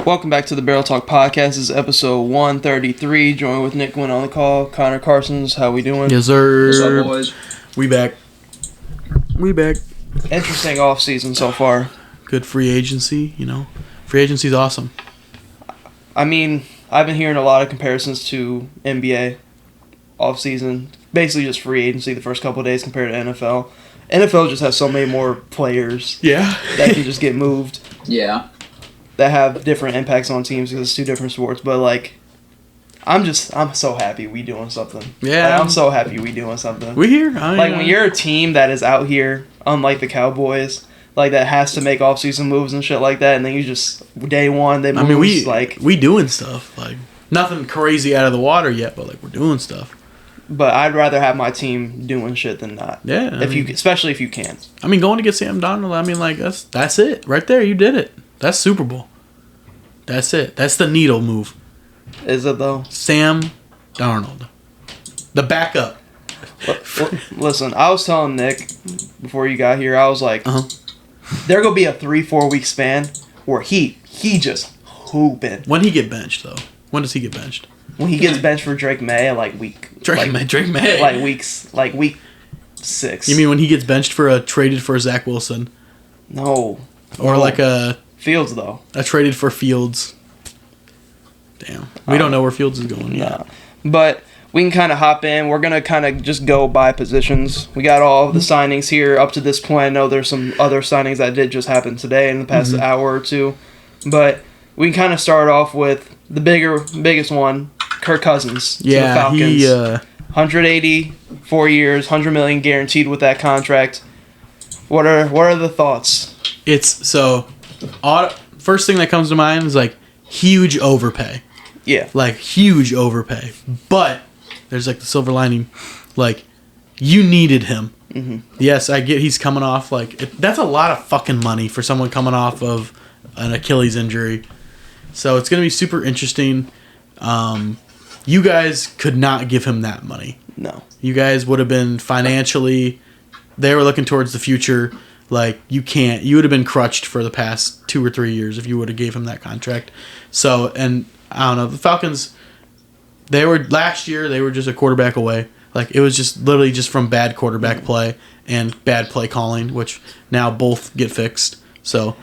Welcome back to the Barrel Talk Podcast. This is episode 133. Joined with Nick Wynn on the call. Connor Carsons, how we doing? Yes, sir. What's up, boys? We back. Interesting offseason so far. Good free agency, Free agency's awesome. I mean, I've been hearing a lot of comparisons to NBA offseason. Basically just free agency the first couple of days compared to NFL. NFL just has so many more players Yeah. that can just get moved. Yeah. That have different impacts on teams because it's two different sports. But, I'm so happy we doing something. Yeah. I'm so happy we doing something. We here. When you're a team that is out here, unlike the Cowboys, that has to make off-season moves and shit like that, and then you just, day one, they move. we doing stuff. Nothing crazy out of the water yet, but, we're doing stuff. But I'd rather have my team doing shit than not. Yeah. Especially if you can. Going to get Sam Darnold, that's it. Right there, you did it. That's Super Bowl. That's it. That's the needle move. Is it, though? Sam Darnold. The backup. Listen, I was telling Nick before you got here, I was like, there going to be a 3-4 week span where he just hooping. When he get benched, though? When does he get benched? When he gets benched for Drake May at week... Drake May. Week 6. You mean when he gets benched for traded for Zach Wilson? No. Or a... Fields, though. I traded for Fields. Damn. We don't know where Fields is going yet. Nah. But we can kind of hop in. We're going to kind of just go by positions. We got all of the signings here up to this point. I know there's some other signings that did just happen today in the past hour or two. But we can kind of start off with the biggest one, Kirk Cousins to the Falcons. 180, 4 years, $100 million guaranteed with that contract. What are the thoughts? First thing that comes to mind is huge overpay. Yeah. Huge overpay. But there's the silver lining. You needed him. Mm-hmm. Yes, I get he's coming off. That's a lot of fucking money for someone coming off of an Achilles injury. So it's going to be super interesting. You guys could not give him that money. No. You guys would have been financially... They were looking towards the future. You can't. You would have been crutched for the past 2 or 3 years if you would have gave him that contract. So, and I don't know. The Falcons, last year, they were just a quarterback away. It was just literally just from bad quarterback play and bad play calling, which now both get fixed. So,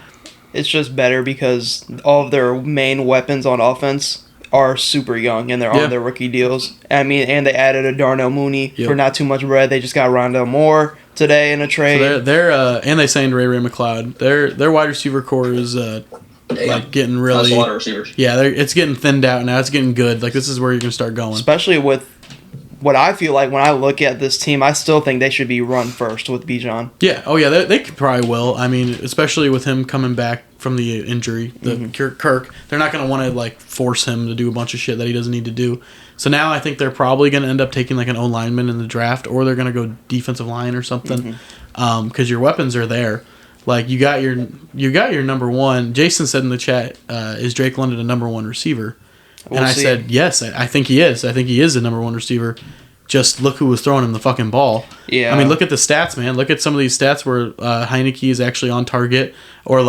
it's just better because all of their main weapons on offense are super young and they're on their rookie deals. And they added a Darnell Mooney for not too much bread. They just got Rondell Moore today in a trade. So they're and they signed Ray McLeod. Their wide receiver core is getting really... That's a lot of receivers. Yeah, it's getting thinned out now. It's getting good. This is where you're going to start going. Especially with what I feel like when I look at this team, I still think they should be run first with Bijan. Yeah. Oh, yeah. They probably will. Especially with him coming back from the injury, Kirk, they're not going to want to force him to do a bunch of shit that he doesn't need to do. So now I think they're probably going to end up taking an O lineman in the draft, or they're going to go defensive line or something, because your weapons are there. You got your number one. Jason said in the chat, "Is Drake London a number one receiver?" And I said, yes, I think he is. I think he is the number one receiver. Just look who was throwing him the fucking ball. Yeah. Look at the stats, man. Look at some of these stats where Heineke is actually on target, or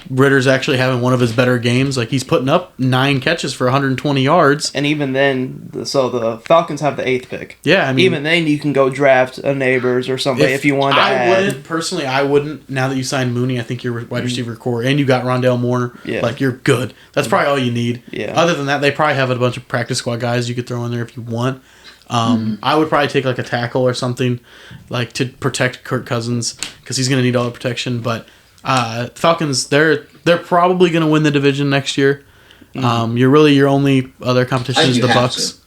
Ritter's actually having one of his better games. He's putting up 9 catches for 120 yards. And even then, so the Falcons have the 8th pick. Yeah, even then you can go draft a Neighbors or somebody if you want to add. I wouldn't. Now that you signed Mooney, I think your wide receiver core, and you got Rondell Moore, you're good. That's probably all you need. Yeah. Other than that, they probably have a bunch of practice squad guys you could throw in there if you want. I would probably take a tackle or something to protect Kirk Cousins, because he's going to need all the protection. But Falcons, they're probably going to win the division next year. Your only other competition is the Bucks.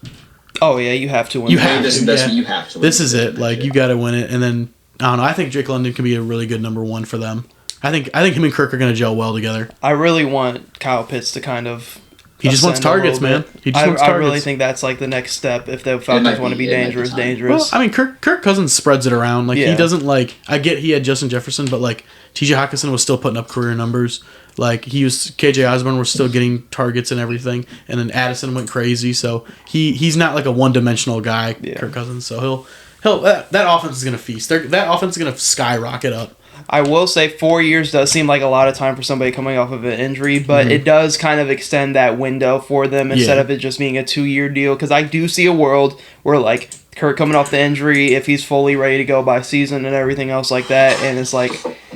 Oh yeah, you have to win. You have to. This is it. You got to win it, and then I don't know. I think Drake London can be a really good number one for them. I think him and Kirk are going to gel well together. I really want Kyle Pitts to kind of. He just wants targets, man. He just wants targets. I really think that's the next step if the Falcons want to be dangerous. Well, Kirk Cousins spreads it around. He doesn't I get he had Justin Jefferson, but T.J. Hawkinson was still putting up career numbers. KJ Osborne was still getting targets and everything, and then Addison went crazy. So he's not a one-dimensional guy, Kirk Cousins. So he'll that offense is gonna feast. That offense is gonna skyrocket up. I will say 4 years does seem like a lot of time for somebody coming off of an injury, but it does kind of extend that window for them instead of it just being a 2-year deal. Because I do see a world where, like, Kirk coming off the injury, if he's fully ready to go by season and everything else like that, and it's like,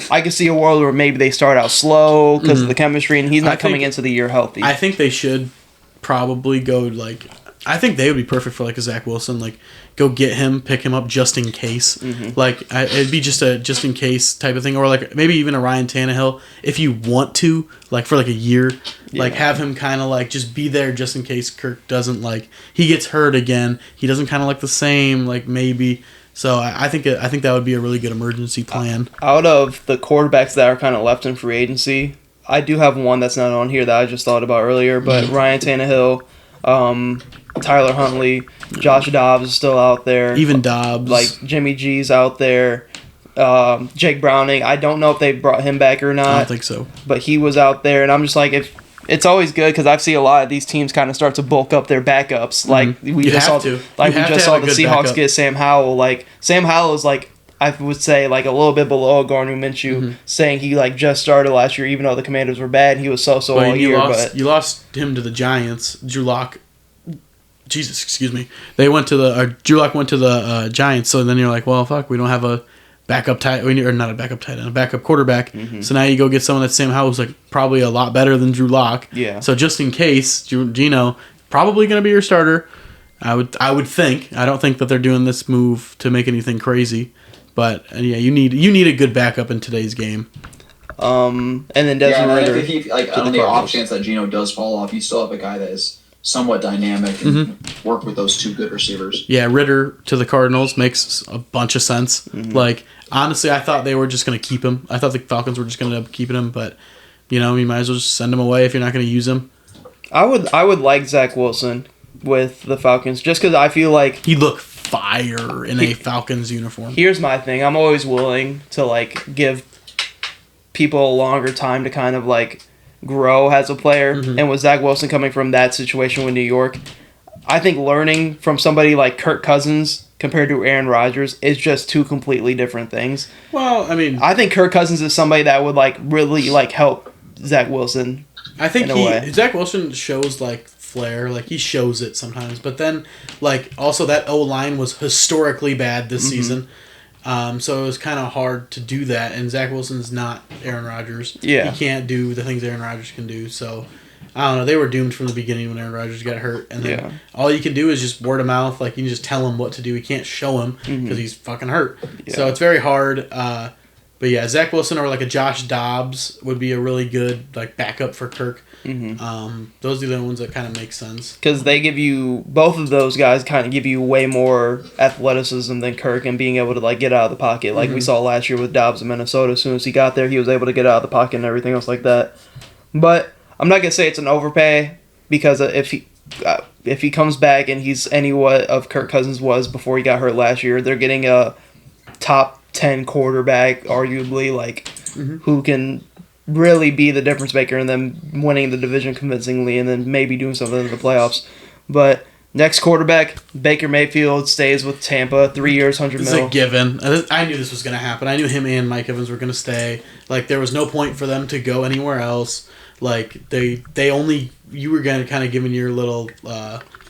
I could see a world where maybe they start out slow because of the chemistry, and he's not coming into the year healthy. I think they should probably go, like, I think they would be perfect for, like, a Zach Wilson. Like, go get him, pick him up just in case. Like, it'd be just a just in case type of thing. Or, like, maybe even a Ryan Tannehill if you want to, like, for, like, a year. Like, have him kind of, like, just be there just in case Kirk doesn't, like, he gets hurt again. He doesn't kind of look the same, like, maybe. So, I think that would be a really good emergency plan. Out of the quarterbacks that are kind of left in free agency, I do have one that's not on here that I just thought about earlier, but Ryan Tannehill, Tyler Huntley, Josh Dobbs is still out there. Even Dobbs. Like, Jimmy G's out there. Jake Browning, I don't know if they brought him back or not. I don't think so. But he was out there, and I'm just like, if it's always good because I've seen a lot of these teams kind of start to bulk up their backups. Like we just saw the Seahawks backup. get Sam Howell. Like Sam Howell is like, I would say, like a little bit below Gardner Minshew, saying he like just started last year, even though the Commanders were bad. He was so all year. You lost him to the Giants. Drew Lock. Jesus, excuse me. They went to Drew Lock went to the Giants. So then you're like, well, fuck, we don't have a backup tight, or not a backup tight end, a backup quarterback. So now you go get someone that Sam Howell's like probably a lot better than Drew Lock. Yeah. So just in case, Gino probably going to be your starter. I would think. I don't think that they're doing this move to make anything crazy. But yeah, you need a good backup in today's game. And then Desmond Ridder. I think on the off chance that Gino does fall off, you still have a guy that is somewhat dynamic and work with those two good receivers. Yeah, Ridder to the Cardinals makes a bunch of sense. Like, honestly, I thought they were just going to keep him. I thought the Falcons were just going to end up keeping him, but you might as well just send him away if you're not going to use him. I would like Zach Wilson with the Falcons just because I feel like he'd look fire in a Falcons uniform. Here's my thing. I'm always willing to like give people a longer time to kind of like grow as a player. And with Zach Wilson coming from that situation with New York, I think learning from somebody like Kirk Cousins compared to Aaron Rodgers is just two completely different things. Well, I mean, I think Kirk Cousins is somebody that would like really like help Zach Wilson. I think Zach Wilson shows like flair, like he shows it sometimes, but then like also that O-line was historically bad this season. So it was kind of hard to do that, and Zach Wilson's not Aaron Rodgers. Yeah. He can't do the things Aaron Rodgers can do, so I don't know. They were doomed from the beginning when Aaron Rodgers got hurt, and then all you can do is just word of mouth. Like, you can just tell him what to do. You can't show him because he's fucking hurt. Yeah. So it's very hard. But yeah, Zach Wilson or like a Josh Dobbs would be a really good like backup for Kirk. Those are the ones that kind of make sense. Because they give you, both of those guys kind of give you way more athleticism than Kirk and being able to like get out of the pocket. Like we saw last year with Dobbs in Minnesota. As soon as he got there, he was able to get out of the pocket and everything else like that. But I'm not going to say it's an overpay because if he comes back and he's what of Kirk Cousins was before he got hurt last year, they're getting a top 10 quarterback, arguably, like who can really be the difference maker and then winning the division convincingly and then maybe doing something in the playoffs. But next quarterback, Baker Mayfield stays with Tampa, 3 years, $100 million. It's a given. I knew this was going to happen. I knew him and Mike Evans were going to stay. Like, there was no point for them to go anywhere else. Like, you were kind of giving your little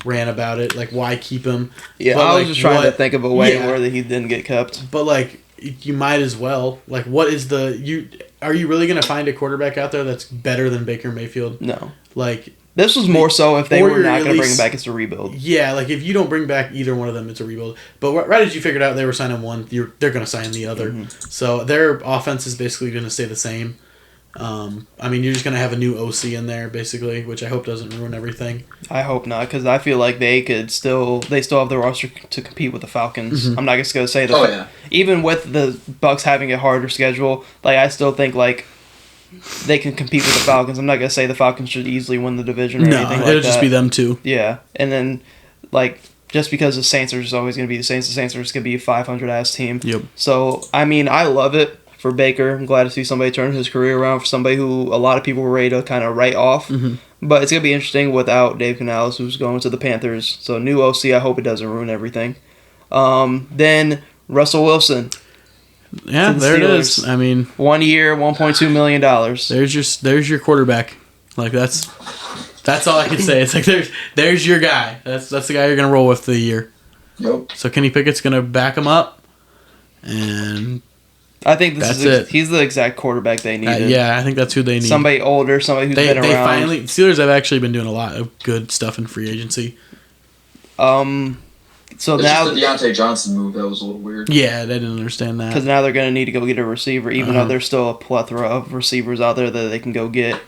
rant about it. Like, why keep him? Yeah, but, I was just trying to think of a way where that he didn't get kept. But, like, you might as well. Like, what is are you really going to find a quarterback out there that's better than Baker Mayfield? No. Like, this was more so if they were not going to bring him back, it's a rebuild. Yeah, like if you don't bring back either one of them, it's a rebuild. But right as you figured out they were signing one, they're going to sign the other. So their offense is basically going to stay the same. I mean, you're just going to have a new OC in there, basically, which I hope doesn't ruin everything. I hope not, because I feel like they still have the roster to compete with the Falcons. I'm not just going to say that. Even with the Bucks having a harder schedule, like I still think like they can compete with the Falcons. I'm not going to say the Falcons should easily win the division or anything like that. No, it'll just be them too. Yeah, and then like just because the Saints are just always going to be the Saints are just going to be a 500-ass team. Yep. So, I mean, I love it for Baker. I'm glad to see somebody turn his career around for somebody who a lot of people were ready to kind of write off. But it's going to be interesting without Dave Canales, who's going to the Panthers. So, new OC, I hope it doesn't ruin everything. Then, Russell Wilson. Yeah, to the there it Steelers. is. I mean, 1 year, $1.2 million. there's your quarterback. Like that's all I can say. It's like there's your guy. That's the guy you're gonna roll with the year. Yep. So Kenny Pickett's gonna back him up, and I think That's it. he's the exact quarterback they needed. yeah, I think that's who they need. Somebody older, somebody who's they been around. finally Steelers have actually been doing a lot of good stuff in free agency. So It's now, just the Deontay Johnson move that was a little weird. Yeah, they didn't understand that. because now they're going to need to go get a receiver, even though there's still a plethora of receivers out there that they can go get.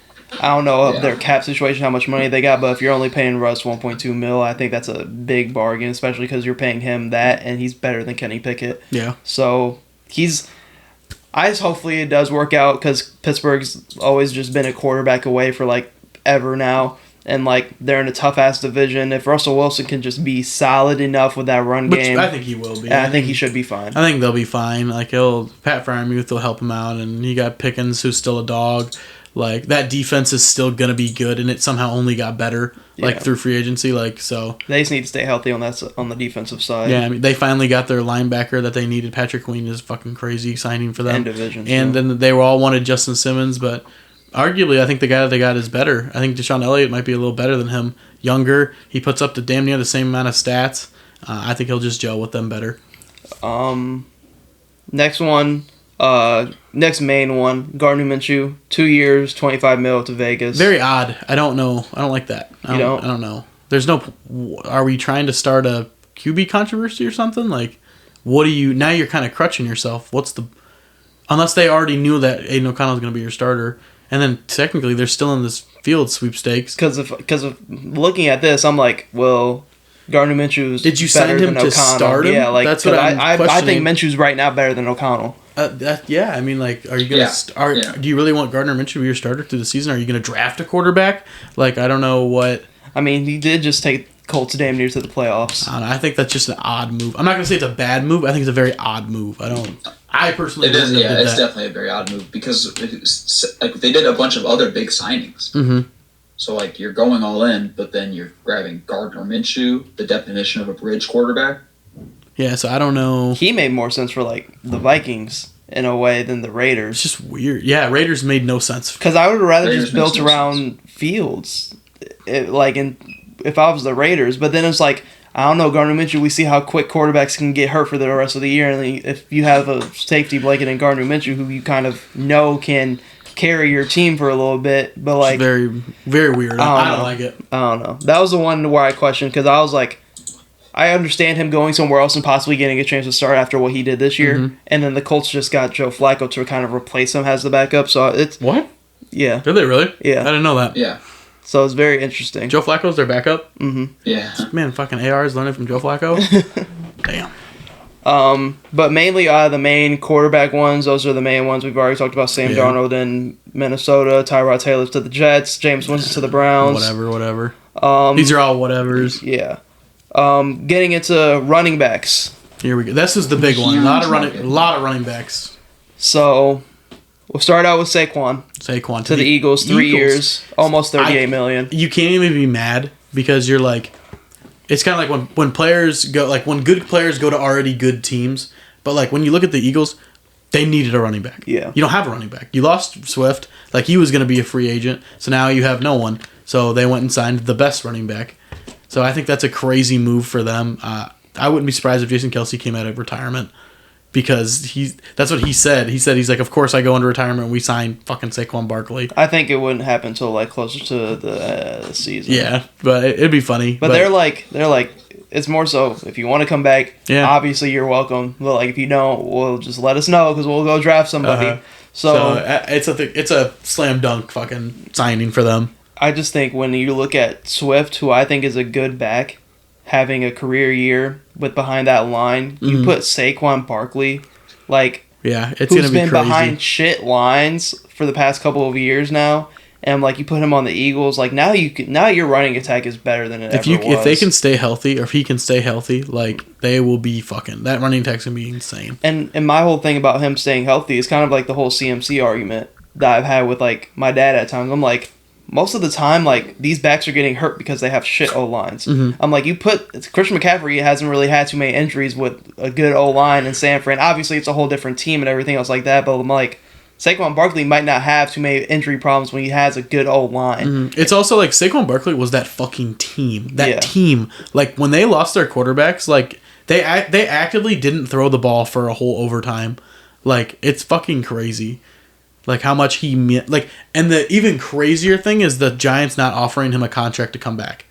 I don't know of their cap situation, how much money they got, but if you're only paying Russ 1.2 mil, I think that's a big bargain, especially because you're paying him that, and he's better than Kenny Pickett. Yeah. So hopefully it does work out, because Pittsburgh's always just been a quarterback away for like ever now. And like they're in a tough ass division. If Russell Wilson can just be solid enough with that run Which game, I think he will be. I think he should be fine. I think they'll be fine. Like Pat Fryermuth will help him out, and you got Pickens, who's still a dog. Like that defense is still gonna be good, and it somehow only got better through free agency. Like so, They just need to stay healthy on the defensive side. yeah. I mean, they finally got their linebacker that they needed. Patrick Queen is fucking crazy signing for them. And division. And then they were all wanted Justin Simmons, but arguably, I think the guy that they got is better. I think Deshaun Elliott might be a little better than him. Younger, he puts up damn near the same amount of stats. I think he'll just gel with them better. Next main one, Gardner Minshew, 2 years, 25 mil to Vegas. Very odd. I don't know. I don't like that. I don't know. There's no. Are we trying to start a QB controversy or something? Like, what do you now? You're kind of crutching yourself. What's the? Unless they already knew that Aiden O'Connell's going to be your starter, and then technically they're still in this field sweepstakes. Because of looking at this, I'm like, well, Gardner Minshew's Did you better sign him than to O'Connell. start him? Yeah, like That's what I'm I think questioning. Minshew's right now better than O'Connell. Yeah, I mean, like, are you gonna do you really want Gardner Minshew to be your starter through the season? Are you gonna draft a quarterback? Like, I don't know what. I mean, he did just take Colts damn near to the playoffs. I don't know, I think that's just an odd move. I'm not gonna say it's a bad move. I think it's a very odd move. I personally. It is. wouldn't have Yeah, did it's that. definitely a very odd move because like they did a bunch of other big signings. Mm-hmm. So like you're going all in, but then you're grabbing Gardner Minshew, the definition of a bridge quarterback. Yeah, so I don't know. He made more sense for like the Vikings in a way than the It's Raiders. just weird. Yeah, Raiders made no sense. Because I would rather Raiders just built makes no around Fields, if I was the Raiders. But then it's like, I don't know, Gardner Minshew. We see how quick quarterbacks can get hurt for the rest of the year, and then if you have a safety blanket in Gardner Minshew, who you kind of know can carry your team for a little bit, but like It's very, very weird. I don't like it. I don't know. That was the one where I questioned because I was like, I understand him going somewhere else and possibly getting a chance to start after what he did this year, Mm-hmm. and then the Colts just got Joe Flacco to kind of replace him as the backup. So it's What? yeah, Did they really? Yeah. I didn't know that. Yeah, so it's very interesting. Joe Flacco's their backup? yeah. Man, fucking AR is learning from Joe Flacco? Damn. But mainly the main quarterback ones, those are the main ones. We've already talked about Sam Yeah. Darnold in Minnesota, Tyrod Taylor to the Jets, James Winston to the Browns. Whatever. These are all whatevers. Yeah. Getting into running backs. Here we go. This is the big one. A lot of running backs. So we'll start out with Saquon Saquon to the Eagles, 3 years, almost $38 million. You can't even be mad because you're like, it's kind of like when players go, like when good players go to already good teams. But like when you look at the Eagles, they needed a running back. Yeah. You don't have a running back. You lost Swift. Like he was going to be a free agent. So now you have no one. So they went and signed the best running back. So I think that's a crazy move for them. I wouldn't be surprised if Jason Kelsey came out of retirement because that's what he said. He's like, of course I go into retirement and we sign fucking Saquon Barkley. I think it wouldn't happen until like closer to the season. Yeah, but it'd be funny. But they're like, it's more so if you want to come back, obviously you're welcome. But like if you don't, well, just let us know because we'll go draft somebody. Uh-huh. So it's a slam dunk fucking signing for them. I just think when you look at Swift, who I think is a good back, having a career year with behind that line, you put Saquon Barkley, like Yeah, it's who's gonna be been crazy. behind shit lines for the past couple of years now, and like you put him on the Eagles, like now your running attack is better than it ever was. If they can stay healthy, or if he can stay healthy, like they will be fucking that running attack's gonna be insane. And my whole thing about him staying healthy is kind of like the whole CMC argument that I've had with like my dad at times. I'm like, most of the time, like, these backs are getting hurt because they have shit O-lines. Mm-hmm. I'm like, Christian McCaffrey hasn't really had too many injuries with a good O-line in San Fran. Obviously, it's a whole different team and everything else like that, but I'm like, Saquon Barkley might not have too many injury problems when he has a good O-line. Mm-hmm. It's also like Saquon Barkley was that fucking team. Yeah. Team. Like, when they lost their quarterbacks, like, they actively didn't throw the ball for a whole overtime. Like, it's fucking crazy. Like, how much he... Like, and the even crazier thing is the Giants not offering him a contract to come back.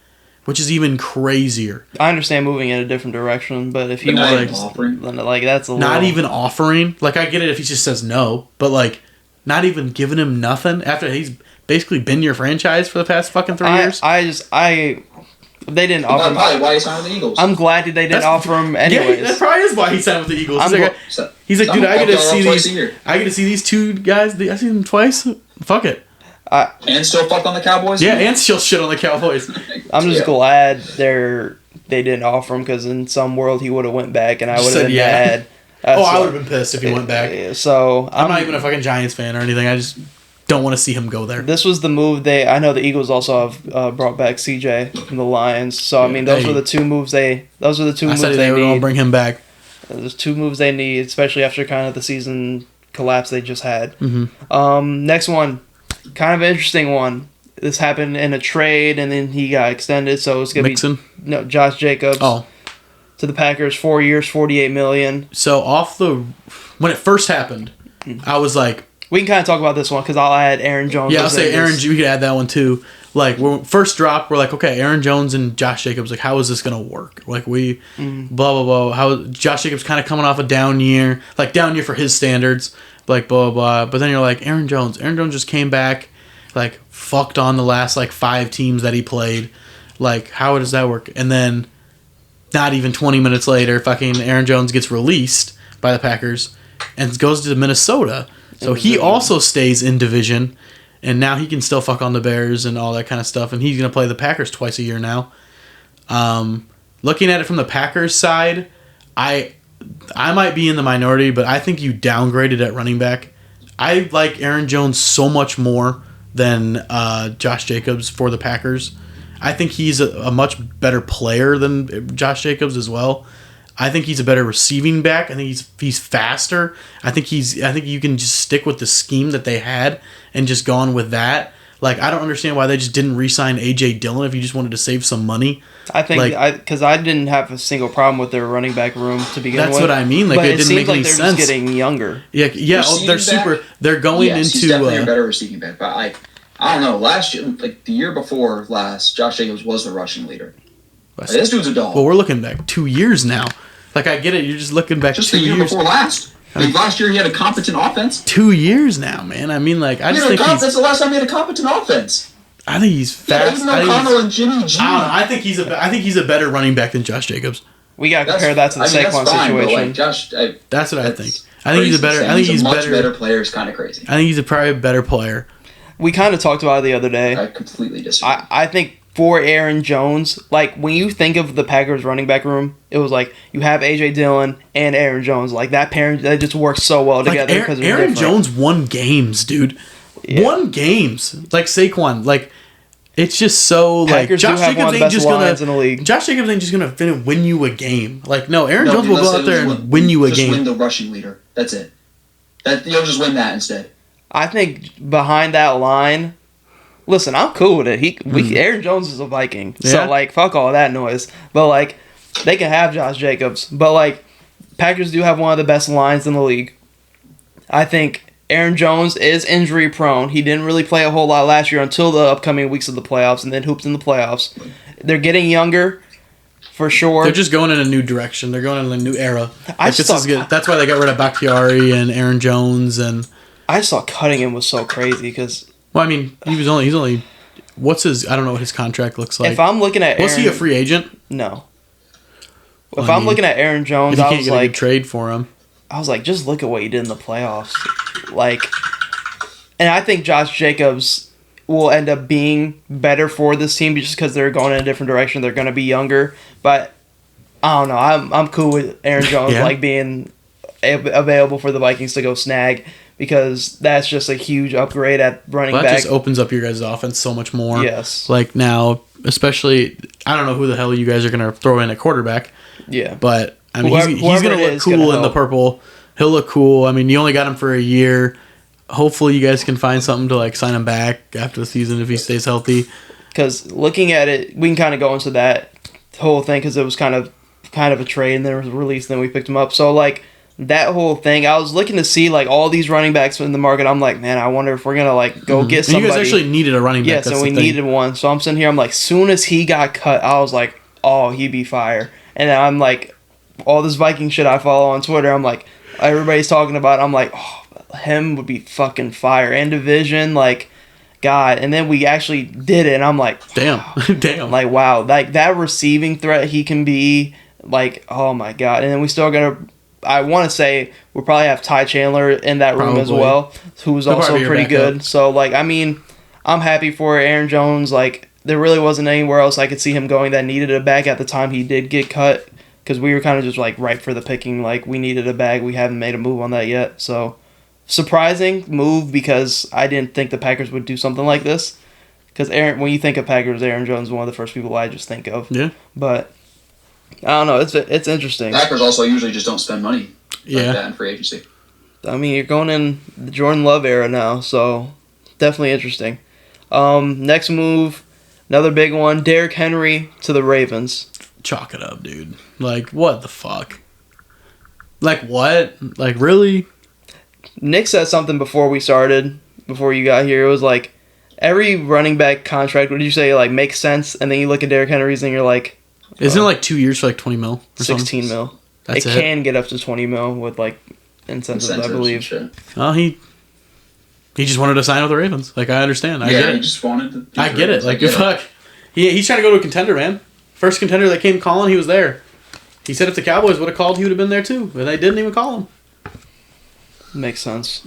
Which is even crazier. I understand moving in a different direction, but if you But not want even offering. then, like, that's a Not little... even offering. Like, I get it if he just says no. But, like, not even giving him nothing after he's basically been your franchise for the past fucking 3 years. They didn't That's offer him... probably why he signed with the Eagles. I'm glad that they didn't offer him anyways. Yeah, that probably is why he signed with the Eagles. So- He's like, so dude, I'm I get to gonna fuck see y'all up twice a these. year. I get to see these two guys. I see them twice. Fuck it. And still fuck on the Cowboys? Yeah, and still shit on the Cowboys. I'm just Yeah. glad they didn't offer him, because in some world he would have went back and I would have Said been yeah. mad. Oh, I would have been pissed if he went back. So I'm not even a fucking Giants fan or anything. I just don't want to see him go there. This was the move I know the Eagles also have brought back CJ from the Lions. So I mean, those Hey. were the two moves they I said they were going to need. bring him back. There's two moves they need, especially after kind of the season collapse they just had. Mm-hmm. Next one, kind of an interesting one. This happened in a trade, and then he got extended. So it's gonna Mixon. be Josh Jacobs to the Packers, 4 years, $48 million. So when it first happened, I was like, We can kind of talk about this one because I'll add Aaron Jones. yeah, I'll say Aaron. We could add that one too. Like, when first drop, we're like, okay, Aaron Jones and Josh Jacobs. Like, how is this gonna work? Like, blah blah blah. How Josh Jacobs kind of coming off a down year, like down year for his standards. Like blah blah blah. But then you're like, Aaron Jones. Aaron Jones just came back, like fucked on the last like 5 teams that he played. Like, how does that work? And then, not even 20 minutes later, fucking Aaron Jones gets released by the Packers and goes to Minnesota. So he also stays in division, and now he can still fuck on the Bears and all that kind of stuff, and he's going to play the Packers twice a year now. Looking at it from the Packers side, I might be in the minority, but I think you downgraded at running back. I like Aaron Jones so much more than Josh Jacobs for the Packers. I think he's a much better player than Josh Jacobs as well. I think he's a better receiving back. I think he's faster. I think you can just stick with the scheme that they had and just gone with that. Like, I don't understand why they just didn't re-sign A.J. Dillon if you just wanted to save some money. I think because I didn't have a single problem with their running back room to begin with. That's what I mean. Like, but it didn't make any they're sense. Just getting younger. Yeah. Receiving They're back? super. They're going Yes, into. he's definitely a better receiving back. But I don't know. Last year, like the year before last, Josh Jacobs was the rushing leader. Like, this dude's a dog. Well, we're looking back 2 years now. Like, I get it. You're just looking back Just 2 the year years. before last. Like, last year he had a competent offense. 2 years now, man. I mean, like, I just think That's the last time he had a competent offense. I think he's fast. Even O'Connell and Jimmy G. I don't know. I think he's a better running back than Josh Jacobs. We got to compare that to the Saquon situation. Like, Josh, That's what I think. I think he's a better. I think he's much better. better player. Is kind of crazy. I think he's probably a better player. We kind of talked about it the other day. I completely disagree. I think for Aaron Jones, like, when you think of the Packers running back room, it was like you have A.J. Dillon and Aaron Jones. Like, that pairing, they just works so well together. Like, because Aaron Jones won games, dude. Yeah. Won games. Like Saquon. Like, it's just so, like, Packers Josh do have one of Jacobs the ain't best just lines in the league. Josh Jacobs ain't just gonna win you a game. Like, no, Aaron No, Jones dude, will let's go say out there just and win you a just game. win the rushing leader. That's it. You'll just win that instead. I think behind that line, listen, I'm cool with it. Aaron Jones is a Viking, Yeah. so like fuck all that noise. But like, they can have Josh Jacobs, but like, Packers do have one of the best lines in the league. I think Aaron Jones is injury prone. He didn't really play a whole lot last year until the upcoming weeks of the playoffs, and then hoops in the playoffs. They're getting younger, for sure. They're just going in a new direction. They're going in a new era. I Like, just this is good. That's why they got rid of Bakhtiari and Aaron Jones and. I just thought cutting him was so crazy because Well, I mean, he's only. What's his? I don't know what his contract looks like. if I'm looking at Was Aaron, he a free agent? No. Well, If I I'm mean, looking at Aaron If Jones, you I can't was get a like, good trade for him. just look at what he did in the playoffs. Like, and I think Josh Jacobs will end up being better for this team just because they're going in a different direction. They're going to be younger, but I don't know. I'm cool with Aaron Jones Yeah. like being available for the Vikings to go snag because that's just a huge upgrade at running That back. just opens up your guys' offense so much more. Yes. Like now, especially, I don't know who the hell you guys are going to throw in at quarterback, Yeah. but I mean, he's Whoever going to it look is gonna cool in the help. purple. He'll look cool. I mean, you only got him for a year. Hopefully, you guys can find something to like sign him back after the season if he stays healthy. Because looking at it, we can kind of go into that whole thing because it was kind of a trade and then it was released and then we picked him up. So like that whole thing, I was looking to see like all these running backs in the market. I'm like, man, I wonder if we're gonna like go get And somebody. you guys actually needed a running back. Yes, that's and we the thing. needed one. So I'm sitting here. I'm like, soon as he got cut, I was like, oh, he'd be fire. And then I'm like, all this Viking shit I follow on Twitter. I'm like, everybody's talking about. I'm like, oh, him would be fucking fire. And division, like, God. And then we actually did it, and I'm like, Damn. Damn. like wow, like that receiving threat he can be. Like, oh my God. And then we still gotta. I want to say we'll probably have Ty Chandler in that room as Probably. well, who's He'll also probably be your pretty backup. good. So like, I mean, I'm happy for Aaron Jones. Like, there really wasn't anywhere else I could see him going that needed a bag at the time he did get cut, because we were kind of just like ripe for the picking. Like, we needed a bag. We haven't made a move on that yet. So surprising move because I didn't think the Packers would do something like this. Because when you think of Packers, Aaron Jones is one of the first people I just think of. Yeah. But I don't know. It's interesting. Packers also usually just don't spend money like Yeah. that in free agency. I mean, you're going in the Jordan Love era now, so definitely interesting. Next move, another big one, Derrick Henry to the Ravens. Chalk it up, dude. Like, what the fuck? Like, what? Like, really? Nick said something before you got here. It was like, every running back contract, what did you say, like, makes sense, and then you look at Derrick Henry's and you're like, Isn't it like 2 years for like 20 mil? Or 16 something? mil. That's it it. can get up to 20 mil with, like, incentives, I and believe. shit. Oh, he just wanted to sign with the Ravens. Like, I understand. I Yeah, get he it. just wanted to. I get it. Like, I get fuck. He's trying to go to a contender, man. First contender that came calling, he was there. He said if the Cowboys would have called, he would have been there too. But they didn't even call him. Makes sense.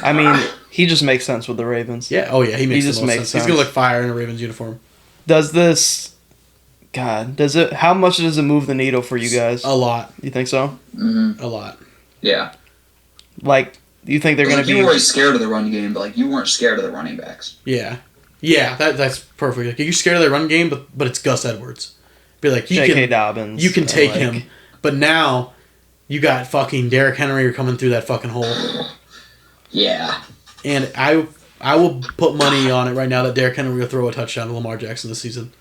I mean, he just makes sense with the Ravens. Yeah. Oh, yeah. He makes just the most makes sense. sense. He's going to look fire in a Ravens uniform. Does this... God, how much does it move the needle for you guys? A lot. You think so? A lot. Yeah. Like, do you think they're going Like, to you be... were always scared of the run game, but like you weren't scared of the running backs. Yeah. Yeah, that's perfect. Like, you're scared of the run game, but it's Gus Edwards. Be like, J.K. Dobbins. you can take like- him. But now, you got fucking Derrick Henry coming through that fucking hole. Yeah. And I will put money on it right now that Derrick Henry will throw a touchdown to Lamar Jackson this season.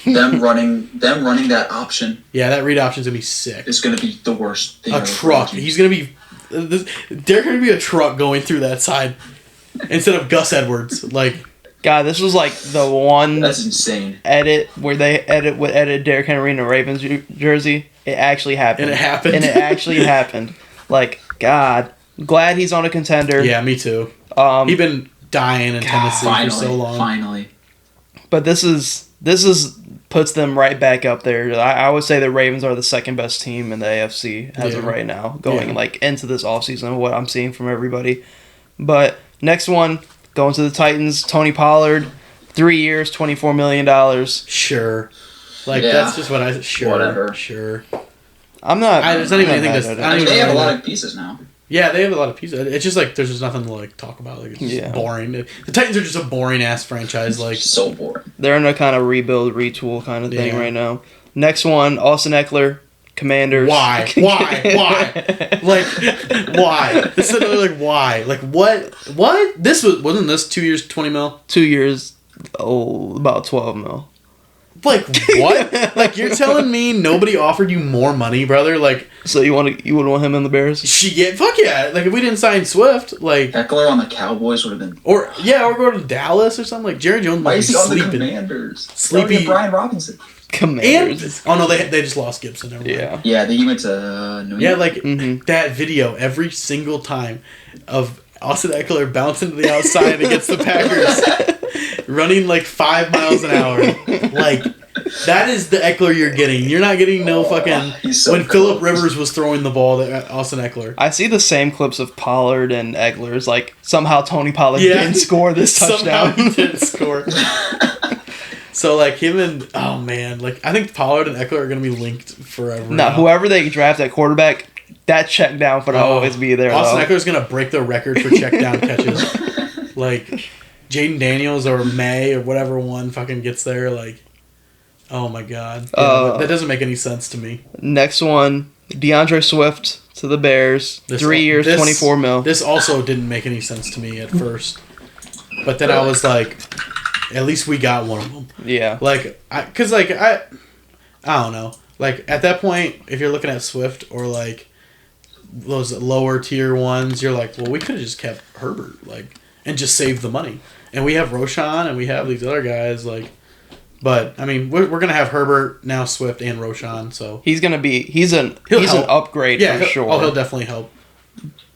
them running that option Yeah, that read option's going to be sick. is going to be the worst thing. A ever. truck. He's going to be... Derrick Henry be a truck going through that side instead of Gus Edwards. Like... God, this was like the one That's insane. edit where they edit Derrick Henry in a Ravens jersey. It actually happened. And it happened. And it actually happened. Like, God. Glad he's on a contender. Yeah, me too. He's been dying in Tennessee Finally, for so long. finally. But this is puts them right back up there. I would say the Ravens are the second best team in the AFC as of Yeah. right now, going Yeah. like into this offseason, what I'm seeing from everybody. But next one, going to the Titans, Tony Pollard, 3 years, $24 million. Sure. Like, Yeah. that's just what I... Sure. Whatever. Sure. I'm not... It's not even I'm not anything mad that's- at it. I don't Like, even they have a know. lot of pieces now. Yeah, they have a lot of pieces. It's just like, there's just nothing to, like, talk about. Like, it's just Yeah. boring. The Titans are just a boring-ass franchise. Like, So boring. They're in a kind of rebuild, retool kind of thing Yeah. right now. Next one, Austin Eckler, Commanders. why? Like, why? It's literally like, why? Like, what? Wasn't this 2 years, 20 mil? 2 years, about 12 mil. Like, what? Like, you're telling me nobody offered you more money, brother? Like, So you would want him in the Bears? fuck yeah. Like, if we didn't sign Swift, like, Eckler on the Cowboys would have been. or go to Dallas or something. Like, Jerry Jones Why might be is he on the sleeping. Commanders? Sleepy- Sleepy Brian Robinson. Commanders. And, oh no, they just lost Gibson. Never mind. Yeah. Yeah, then he went to New York. Yeah, like, Mhm. that video every single time of Austin Eckler bouncing to the outside against the Packers, running like 5 miles an hour. Like, that is the Eckler you're getting. You're not getting no fucking... he's so when Phillip close. Rivers was throwing the ball at Austin Eckler. I see the same clips of Pollard and Eggler's. Like, somehow Tony Pollard Yeah. didn't score this Somehow touchdown. he didn't score. So, like, him and... Oh, man. Like, I think Pollard and Eckler are going to be linked forever. No, whoever they draft at quarterback, that check down for to always be there. Austin Eckler's gonna break the record for check down catches. Like Jaden Daniels or May or whatever one fucking gets there. Like, oh my god, that doesn't make any sense to me. Next one, DeAndre Swift to the Bears. 3 years, $24 million. This also didn't make any sense to me at first, but then I was like, at least we got one of them. Yeah. Like, I don't know. Like, at that point, if you're looking at Swift or, like, those lower tier ones, you're like, well, we could have just kept Herbert, like, and just saved the money. And we have Roshan and we have these other guys, like, but, I mean, we're going to have Herbert, now Swift, and Roshan, so. He's an upgrade for sure. Oh, he'll definitely help.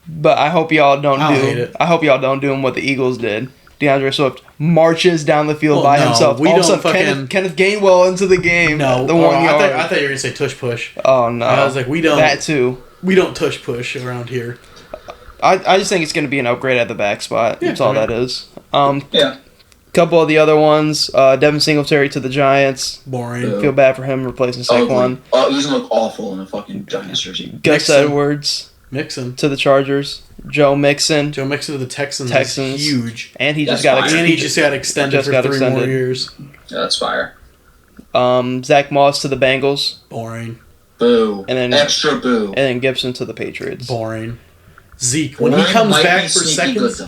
But I hope y'all don't I hope y'all don't do him what the Eagles did. DeAndre Swift marches down the field by himself. We all don't of a sudden, Kenneth Gainwell into the game. No, the 1 yard. I thought you were gonna say tush push. Oh no! I was like, we don't. That too. We don't tush push around here. I just think it's gonna be an upgrade at the back spot. That's all that is. Yeah. Couple of the other ones. Devin Singletary to the Giants. Boring. Feel bad for him replacing Saquon. Oh, he's gonna look awful in a fucking Giants jersey. Gus Edwards. Mixon to the Chargers. Joe Mixon to the Texans. Is huge. And he just got extended for 3 more years. Yeah, that's fire. Zach Moss to the Bengals. Boring. Boo. And then extra boo. And then Gibson to the Patriots. Boring. Zeke, when he comes back for seconds,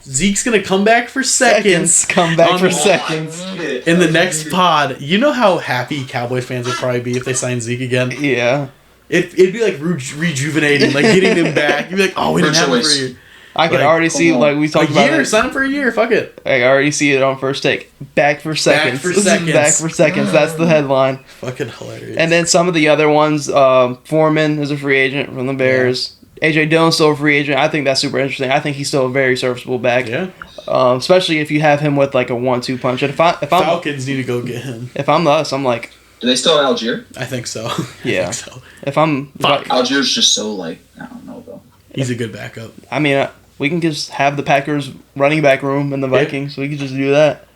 Zeke's gonna come back for seconds. Come back for seconds. In the next pod, you know how happy Cowboys fans would probably be if they signed Zeke again? Yeah. It'd be like rejuvenating, like getting him back. You'd be like, oh, we didn't have him for a year. I can already see, like we talked about it. Sign him for a year, fuck it. I already see it on First Take. Back for seconds. Back for seconds. That's the headline. Fucking hilarious. And then some of the other ones, Foreman is a free agent from the Bears. Yeah. AJ Dillon's still a free agent. I think that's super interesting. I think he's still a very serviceable back. Yeah. Especially if you have him with like a 1-2 punch. And if Falcons need to go get him. If I'm us, I'm like, do they still have Algier? I think so. Yeah. I think so. If I'm Algier's just so like, I don't know though. He's a good backup. I mean, we can just have the Packers running back room in the Vikings. We can just do that.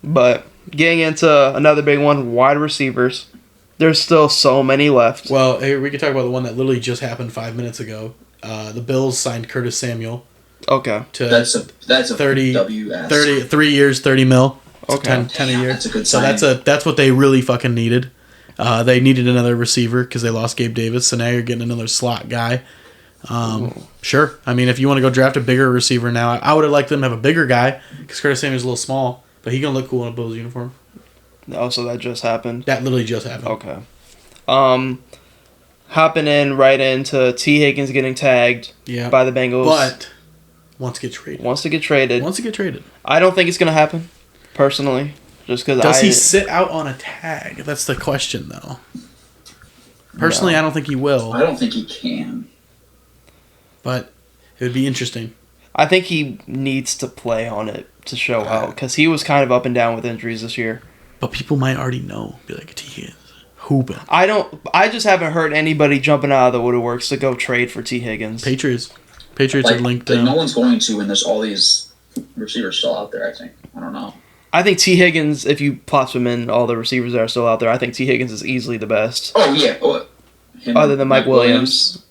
But getting into another big one, wide receivers. There's still so many left. Well, hey, we could talk about the one that literally just happened 5 minutes ago. The Bills signed Curtis Samuel. Okay. That's a 3 years, $30 million. Okay. 10 a year. That's a good sign. So that's what they really fucking needed. They needed another receiver because they lost Gabe Davis. So now you're getting another slot guy. Sure. I mean, if you want to go draft a bigger receiver now, I would have liked them to have a bigger guy because Curtis Samuel's a little small, but he's gonna look cool in a Bills uniform. Oh, so that just happened. That literally just happened. Okay. Hopping right into T. Higgins getting tagged by the Bengals, but wants to get traded. I don't think it's gonna happen, personally. Just because does he sit out on a tag? That's the question, though. Personally, no. I don't think he will. I don't think he can. But it would be interesting. I think he needs to play on it to show out because he was kind of up and down with injuries this year. But people might already know. Be like, T. Higgins, hooping. I just haven't heard anybody jumping out of the woodworks to go trade for T. Higgins. Patriots are linked. No one's going to, and there's all these receivers still out there. I think. I don't know. I think T. Higgins, if you plot them in all the receivers that are still out there, I think T. Higgins is easily the best. Oh yeah. Other than Mike Williams.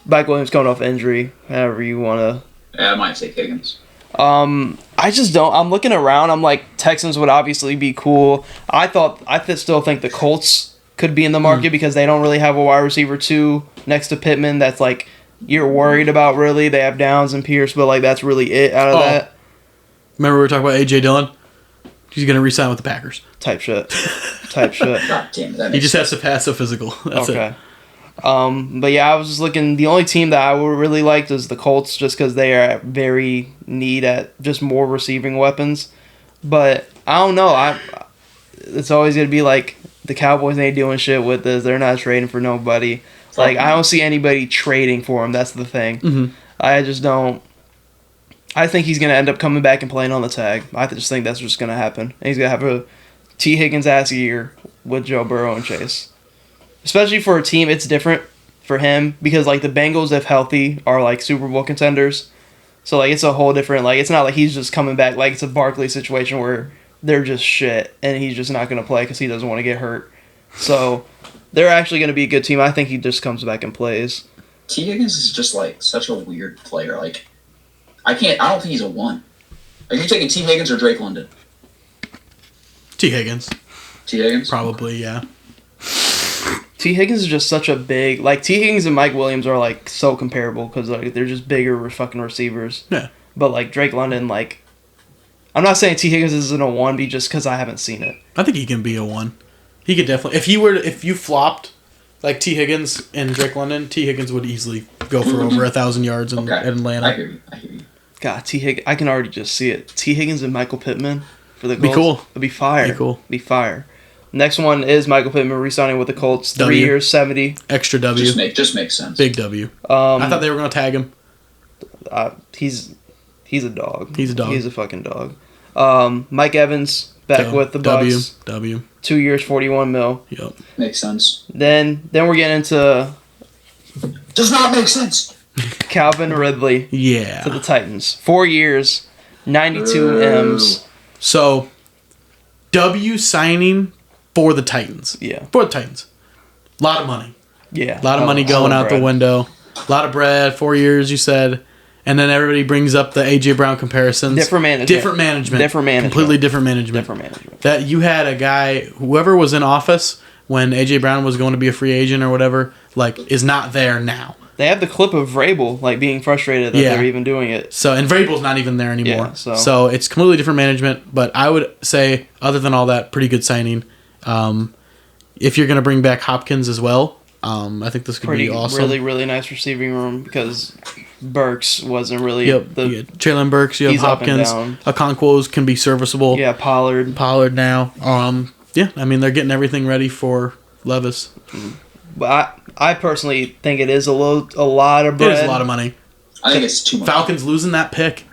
Mike Williams coming off injury, however you want to. Yeah, I might take Higgins. I just don't. I'm looking around. I'm like, Texans would obviously be cool. I still think the Colts could be in the market because they don't really have a wide receiver 2 next to Pittman. That's like you're worried about really. They have Downs and Pierce, but like that's really it out of that. Remember we were talking about AJ Dillon? He's gonna re-sign with the Packers. Type shit. God damn it, he just has to pass a physical. That's it. But yeah, I was just looking. The only team that I would really liked is the Colts, just because they are very need at just more receiving weapons. But I don't know. It's always gonna be like the Cowboys ain't doing shit with this. They're not trading for nobody. Like I don't see anybody trading for him. That's the thing. Mm-hmm. I just don't. I think he's gonna end up coming back and playing on the tag. I just think that's what's gonna happen. And he's gonna have a T. Higgins ass year with Joe Burrow and Chase. Especially for a team, it's different for him because like the Bengals, if healthy, are like Super Bowl contenders. So like it's a whole different it's not like he's just coming back like it's a Barkley situation where they're just shit and he's just not gonna play because he doesn't want to get hurt. So they're actually gonna be a good team. I think he just comes back and plays. T. Higgins is just like such a weird player. Like, I don't think he's a 1. Are you taking T. Higgins or Drake London? T. Higgins. T. Higgins? Probably, yeah. T. Higgins is just such a big... Like, T. Higgins and Mike Williams are, like, so comparable because like, they're just bigger fucking receivers. Yeah. But, like, Drake London, like... I'm not saying T. Higgins isn't a 1B just because I haven't seen it. I think he can be a 1. He could definitely... If you flopped, like, T. Higgins and Drake London, T. Higgins would easily go for over 1,000 yards in Atlanta. I hear you. God, T. Higgins... I can already just see it. T. Higgins and Michael Pittman for the Colts. Be cool. It'd be fire. Be cool. Be fire. Next one is Michael Pittman re-signing with the Colts. 3 W. years, 70. Extra W. Just makes sense. Big W. I thought they were going to tag him. He's a dog. He's a dog. He's a fucking dog. Mike Evans back with the Bucks. W. 2 years, 41 mil. Yep. Makes sense. Then we're getting into Does not make sense. Calvin Ridley Yeah. to the Titans. 4 years, 92 M's. So, W signing for the Titans. Yeah. For the Titans. A lot of money. Yeah. A lot of money going out the window. A lot of bread. 4 years, you said. And then everybody brings up the A.J. Brown comparisons. Different management. Completely different management. That you had a guy, whoever was in office when A.J. Brown was going to be a free agent or whatever, like, is not there now. They have the clip of Vrabel, like, being frustrated that they're even doing it. So, and Vrabel's not even there anymore. Yeah, so it's completely different management. But I would say, other than all that, pretty good signing. If you're going to bring back Hopkins as well, I think this could be awesome. Really, really nice receiving room because Burks wasn't really... Traylon Burks, you have Hopkins. Okonkwo's can be serviceable. Yeah, Pollard now. Yeah, I mean, they're getting everything ready for Levis. But I personally think it is a lot of bread. It is a lot of money. I think it's too much. Falcons losing that pick.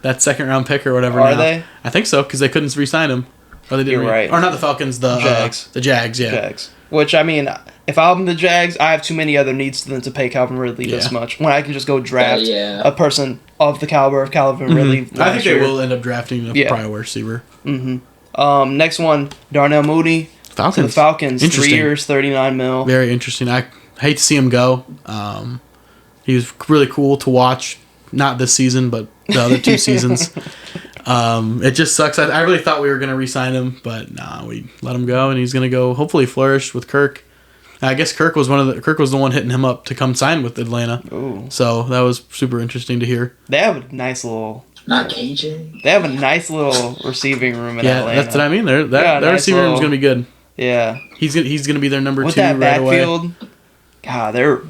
That second-round pick or whatever. Are they? I think so, because they couldn't re-sign him. Or they didn't. You're right. Or not the Falcons, the Jags. The Jags, yeah. Jags. Which, I mean, if I'm the Jags, I have too many other needs than to pay Calvin Ridley this much. When I can just go draft a person of the caliber of Calvin Ridley. I think they will end up drafting a prior receiver. Next one, Darnell Mooney. Falcons. To the Falcons. 3 years, 39 mil. Very interesting. I hate to see him go. He was really cool to watch. Not this season, but the other 2 seasons. It just sucks. I really thought we were going to re-sign him, but nah, we let him go, and he's going to go hopefully flourish with Kirk. I guess Kirk was the one hitting him up to come sign with Atlanta. Ooh. So that was super interesting to hear. They have a nice little... Not KJ. They have a nice little receiving room in Atlanta. Yeah, that's what I mean. Their receiving room is going to be good. Yeah. He's going to be their number with 2 that right backfield, away. God,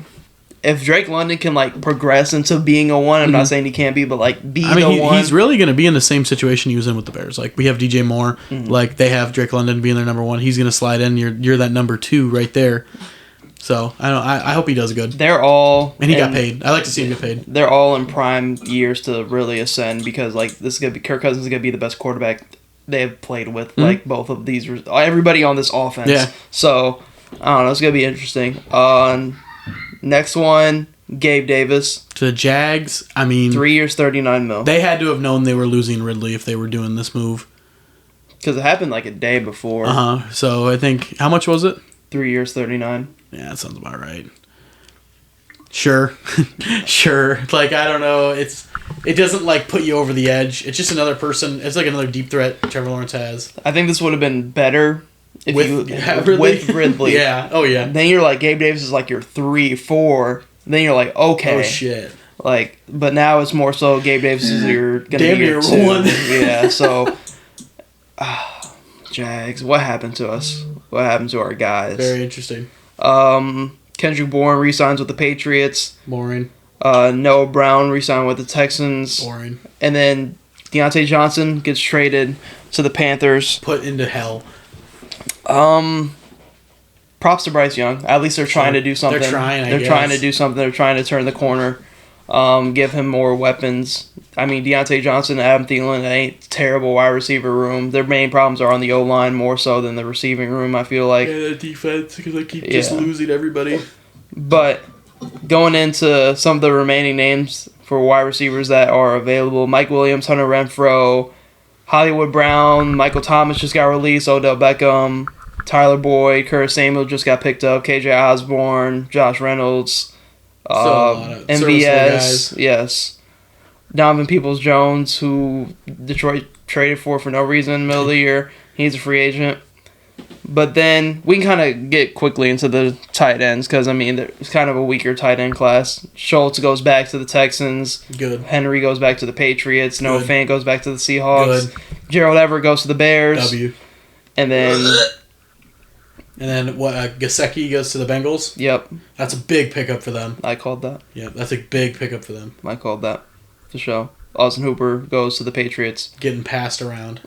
if Drake London can, like, progress into being a 1, I'm not saying he can't be, but, like, the 1. He's really going to be in the same situation he was in with the Bears. Like, we have DJ Moore. Like, they have Drake London being their number 1. He's going to slide in. You're that number 2 right there. So, I hope he does good. They're all... And he got paid. I like to see him get paid. They're all in prime years to really ascend because, like, this is going to be... Kirk Cousins is going to be the best quarterback they have played with, like, both of these... Everybody on this offense. Yeah. So, I don't know. It's going to be interesting. Next one... Gabe Davis. To the Jags, I mean... 3 years, 39 mil. They had to have known they were losing Ridley if they were doing this move. Because it happened like a day before. So I think... How much was it? 3 years, 39. Yeah, that sounds about right. Sure. Sure. Like, I don't know. It doesn't, like, put you over the edge. It's just another person. It's like another deep threat Trevor Lawrence has. I think this would have been better... With Ridley. Yeah. Oh, yeah. Then you're like, Gabe Davis is like your 3, 4... Then you're like, okay. Oh, shit. Like, but now it's more so Gabe Davis is going to be your 2. 1. Yeah, so... Jags, what happened to us? What happened to our guys? Very interesting. Kendrick Bourne re-signs with the Patriots. Boring. Noah Brown re-signed with the Texans. Boring. And then Deontay Johnson gets traded to the Panthers. Put into hell. Props to Bryce Young. At least they're trying to do something. They're trying to do something. They're trying to turn the corner. Give him more weapons. I mean, Deontay Johnson, Adam Thielen, ain't terrible wide receiver room. Their main problems are on the O-line more so than the receiving room, I feel like. Yeah, the defense, because they keep just losing everybody. But going into some of the remaining names for wide receivers that are available, Mike Williams, Hunter Renfrow, Hollywood Brown, Michael Thomas just got released, Odell Beckham, Tyler Boyd, Curtis Samuel just got picked up, KJ Osborne, Josh Reynolds, MVS, yes. Donovan Peoples-Jones, who Detroit traded for no reason in the middle of the year. He's a free agent. But then we can kind of get quickly into the tight ends because, I mean, it's kind of a weaker tight end class. Schultz goes back to the Texans. Good. Henry goes back to the Patriots. Noah Good. Fant goes back to the Seahawks. Good. Gerald Everett goes to the Bears. W. And then... Gesicki goes to the Bengals? Yep. That's a big pickup for them. I called that. Yeah, that's a big pickup for them. I called that. For sure. Austin Hooper goes to the Patriots. Getting passed around.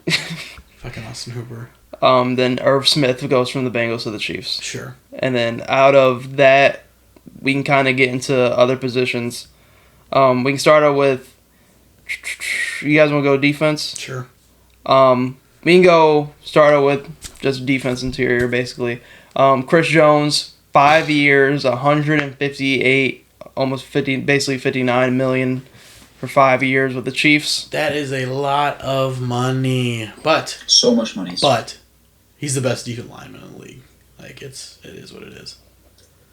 Fucking Austin Hooper. Then Irv Smith goes from the Bengals to the Chiefs. Sure. And then out of that, we can kind of get into other positions. We can start out with... You guys want to go defense? Sure. We can start out with just defense interior, basically. Chris Jones, 5 years, 158, almost 50, basically 59 million for 5 years with the Chiefs. That is a lot of money. But... So much money. But... He's the best defensive lineman in the league. Like, it is what it is.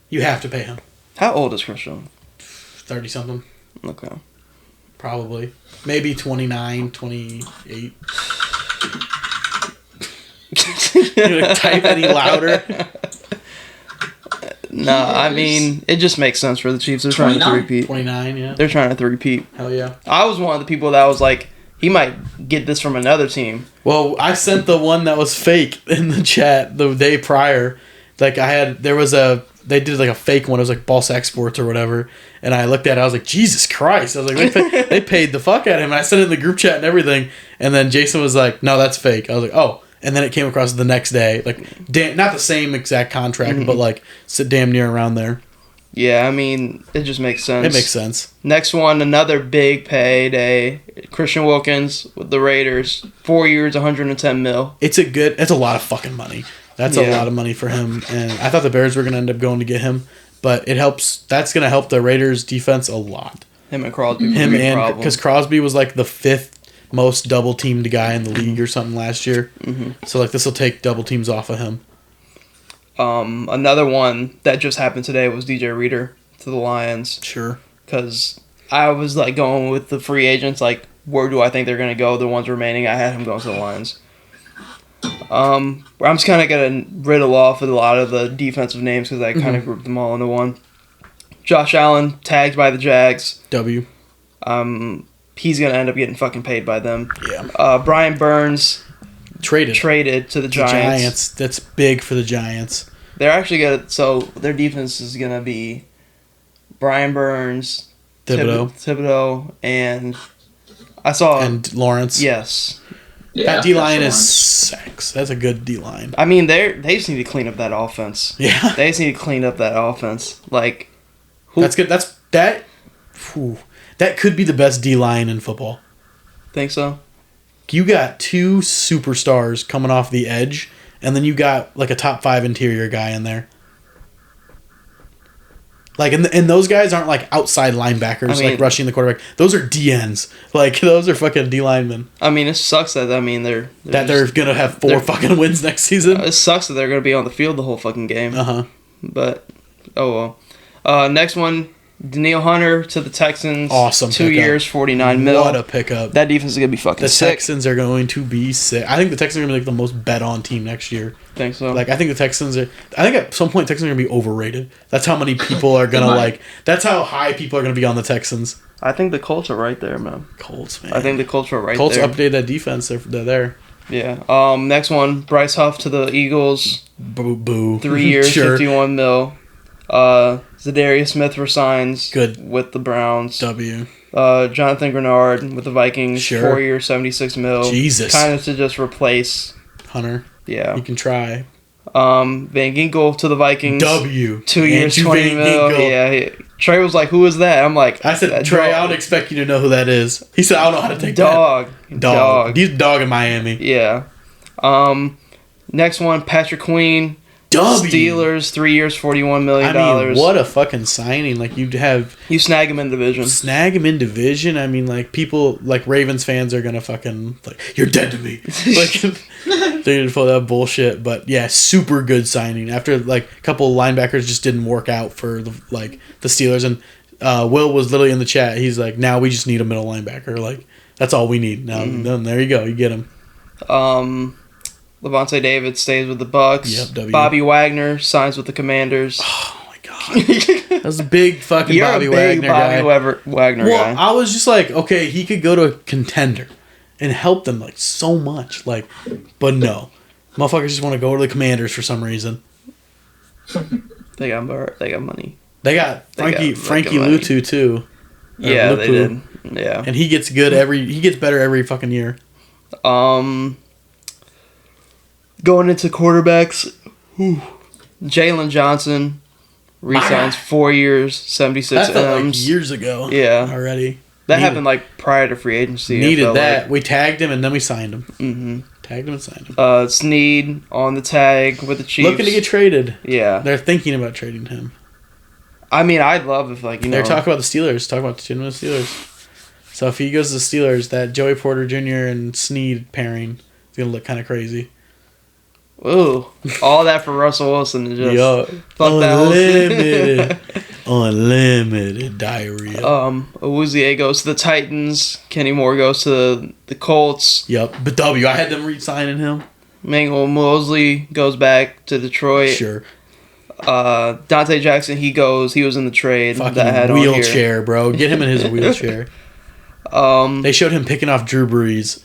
You have to pay him. How old is Chris Jones? 30-something. Okay. Probably. Maybe 29, 28. You gonna type any louder? No, I mean, it just makes sense for the Chiefs. They're trying to 29? repeat. 29, yeah. They're trying to repeat. Hell yeah. I was one of the people that was like, he might get this from another team. Well, I sent the one that was fake in the chat the day prior. Like, they did like a fake one. It was like Boss Exports or whatever. And I looked at it. I was like, Jesus Christ. I was like, they paid the fuck out of him. And I sent it in the group chat and everything. And then Jason was like, no, that's fake. I was like, oh. And then it came across the next day. Like, not the same exact contract, but like, sit damn near around there. Yeah, I mean, it just makes sense. It makes sense. Next one, another big payday. Christian Wilkins with the Raiders. 4 years, 110 mil. It's a lot of fucking money. That's a lot of money for him. And I thought the Bears were going to end up going to get him. But it helps. That's going to help the Raiders defense a lot. Him and Crosby. Because Crosby was like the 5th most double teamed guy in the league or something last year. Mm-hmm. So like this will take double teams off of him. Another one that just happened today was DJ Reader to the Lions. Sure. Because I was like going with the free agents, like where do I think they're going to go? The ones remaining, I had him going to the Lions. I'm just kind of going to riddle off with a lot of the defensive names because I kind of grouped them all into one. Josh Allen, tagged by the Jags. W. He's going to end up getting fucking paid by them. Yeah. Brian Burns. Traded to the Giants. That's big for the Giants. They're actually going to... So, their defense is going to be Brian Burns, Thibodeau, and... I saw... And Lawrence. Yes. Yeah, that D-line is sex. That's a good D-line. I mean, they just need to clean up that offense. Yeah. They just need to clean up that offense. Like... That's good. That could be the best D-line in football. Think so? You got 2 superstars coming off the edge, and then you got like a top 5 interior guy in there. Like, and those guys aren't like outside linebackers, like rushing the quarterback. Those are DNs. Like, those are fucking D linemen. I mean, it sucks that they're gonna have 4 fucking wins next season. It sucks that they're gonna be on the field the whole fucking game. But oh well. Next one. Danielle Hunter to the Texans. Awesome. 2 years, 49 mil. What a pickup. That defense is going to be fucking sick. The Texans are going to be sick. I think the Texans are going to be like the most bet on team next year. Think so? Like, I think at some point Texans are going to be overrated. That's how many people are going to that's how high people are going to be on the Texans. I think the Colts are right there, man. Colts, man. I think the Colts are right Colts there. Colts updated that defense. They're there. Yeah. Next one, Bryce Huff to the Eagles. Boo. 3 years, 51 mil. Zadarius Smith resigns with the Browns. W. Jonathan Grenard with the Vikings. Sure. 4 years, 76 mil. Jesus. Kind of to just replace Hunter. Yeah. You can try. Van Ginkel to the Vikings. 2 years, 20 mil. Yeah. Trey was like, who is that? I'm like... I said, Trey, I don't expect you to know who that is. He said, I don't know how to take Dog. He's a dog in Miami. Yeah. Next one, Patrick Queen. Steelers, 3 years, $41 million. I mean, what a fucking signing! Like you snag him in division. Snag him in division. I mean, like people, like Ravens fans are gonna fucking like, you're dead to me. Like they're gonna pull that bullshit. But yeah, super good signing. After like a couple of linebackers just didn't work out for the Steelers, and Will was literally in the chat. He's like, now we just need a middle linebacker. Like that's all we need. Now then there you go. You get him. Levante David stays with the Bucks. Yep, W. Bobby Wagner signs with the Commanders. Oh my god, that's a big fucking You're Bobby a big Wagner Bobby guy. Wagner Well, guy. I was just like, okay, he could go to a contender and help them like so much, like, but no, motherfuckers just want to go to the Commanders for some reason. They got money. They got Frankie money. Lutu too. Yeah, Lupu. they did. Yeah, And he gets better every fucking year. Going into quarterbacks, Jalen Johnson resigns 4 years, 76 That felt like M's. years ago. Yeah. Already. That happened like prior to free agency. I Needed felt that. like. We tagged him and then we signed him. Mm-hmm. Tagged him and signed him. Snead on the tag with the Chiefs. Looking to get traded. Yeah. They're thinking about trading him. I mean, I'd love if They're talking about the Steelers. Talking about the Steelers. So if he goes to the Steelers, that Joey Porter Jr. and Snead pairing is gonna look kind of crazy. Ooh, all that for Russell Wilson to just Yo, fuck unlimited, unlimited diarrhea. Awuzie goes to the Titans. Kenny Moore goes to the Colts. Yep, but W, I had them re-signing him. Manuel Mosley goes back to Detroit. Sure. Dante Jackson, he was in the trade Fucking that I had wheelchair, on here. bro. Get him in his wheelchair. They showed him picking off Drew Brees.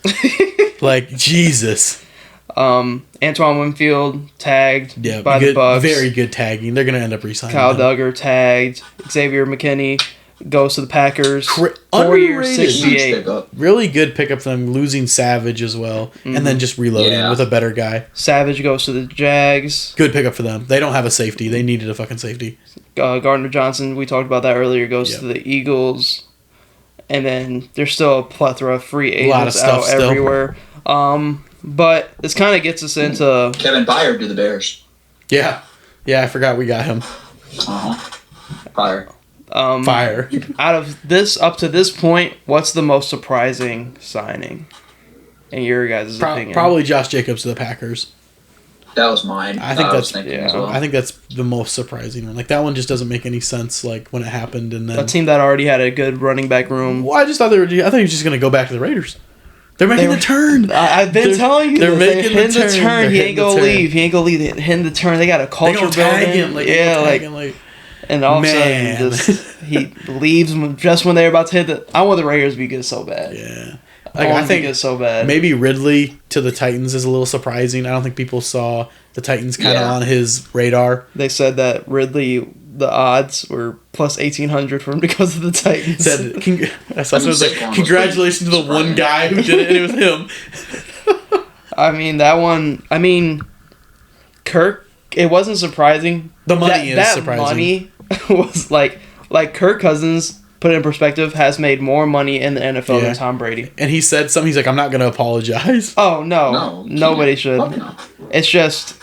Like, Jesus. Antoine Winfield tagged Yeah, by good, the Bucks. very good tagging. They're gonna end up re-signing Kyle him. Duggar tagged. Xavier McKinney goes to the Packers. 4 years, Underrated. 68. Pickup. Really good pickup for them, losing Savage as well, and then just reloading Yeah. with a better guy. Savage goes to the Jags. Good pickup for them. They don't have a safety. They needed a fucking safety. Gardner Johnson, we talked about that earlier, goes Yep. to the Eagles. And then there's still a plethora of free A lot of agents stuff out still. everywhere. But this kind of gets us into Kevin Byard to the Bears. Yeah. Yeah, I forgot we got him. Fire. Fire. out of this up to this point, what's the most surprising signing in your guys' opinion? Probably Josh Jacobs to the Packers. That was mine. I think was that's- thinking yeah. as well. I think that's the most surprising one. Like, that one just doesn't make any sense, like, when it happened, and then... A team that already had a good running back room. Well, I thought he was just going to go back to the Raiders. They're making the turn. I've been telling you, they're this. making They're the hitting the turn. turn. They're He hitting ain't the gonna turn. leave. He ain't gonna leave. They're hitting the turn. They got a They culture gonna tag building. him. Like, Yeah, like, and all of a Man. sudden, just he leaves just when they're about to hit the. I want the Raiders to be good so bad. Yeah. I I think it's so bad. maybe Ridley to the Titans is a little surprising. I don't think people saw the Titans kind of Yeah. on his radar. They said that Ridley, the odds were plus 1,800 for him because of the Titans. Said, I saw someone say, Saquon was congratulations to the one guy who did it, and it was him. I mean, that one. I mean, Kirk. It wasn't surprising. The money is that surprising. Money was like Kirk Cousins. Put it in perspective, has made more money in the NFL Yeah. than Tom Brady. And he said something. He's like, I'm not going to apologize. Oh no, No, nobody can't. should. Fuck no. It's just